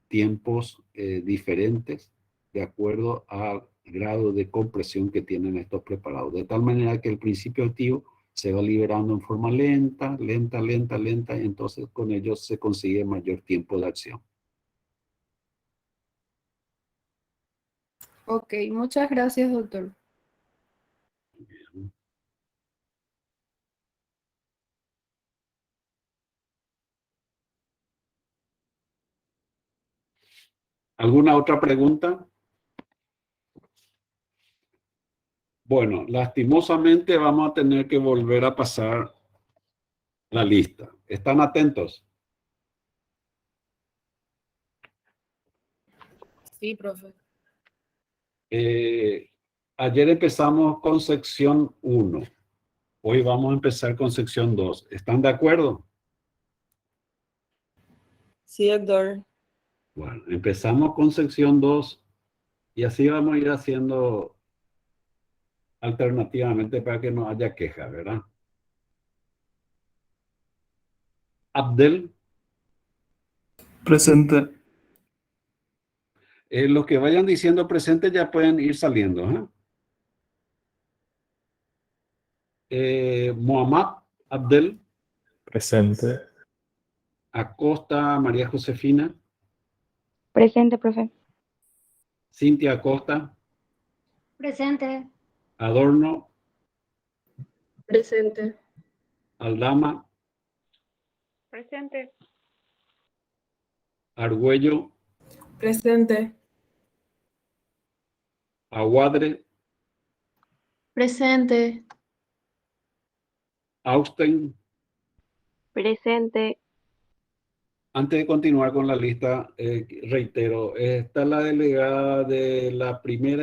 tiempos diferentes de acuerdo al grado de compresión que tienen estos preparados. De tal manera que el principio activo se va liberando en forma lenta, lenta, lenta, lenta, y entonces con ello se consigue mayor tiempo de acción. Ok, muchas gracias, doctor. ¿Alguna otra pregunta? Bueno, lastimosamente vamos a tener que volver a pasar la lista. ¿Están atentos? Sí, profe. Ayer empezamos con sección 1. Hoy vamos a empezar con sección 2. ¿Están de acuerdo? Sí, doctor. Bueno, empezamos con sección 2 y así vamos a ir haciendo alternativamente para que no haya queja, ¿verdad? Abdel, Presente. los que vayan diciendo presente ya pueden ir saliendo. Muhammad Abdel, Presente. Acosta María Josefina, Presente, profe. Cintia Acosta, Presente. Adorno, Presente. Aldama, Presente. Argüello, Presente. Aguadre, Presente. Austen. Presente. Antes de continuar con la lista, reitero, está la delegada de la primera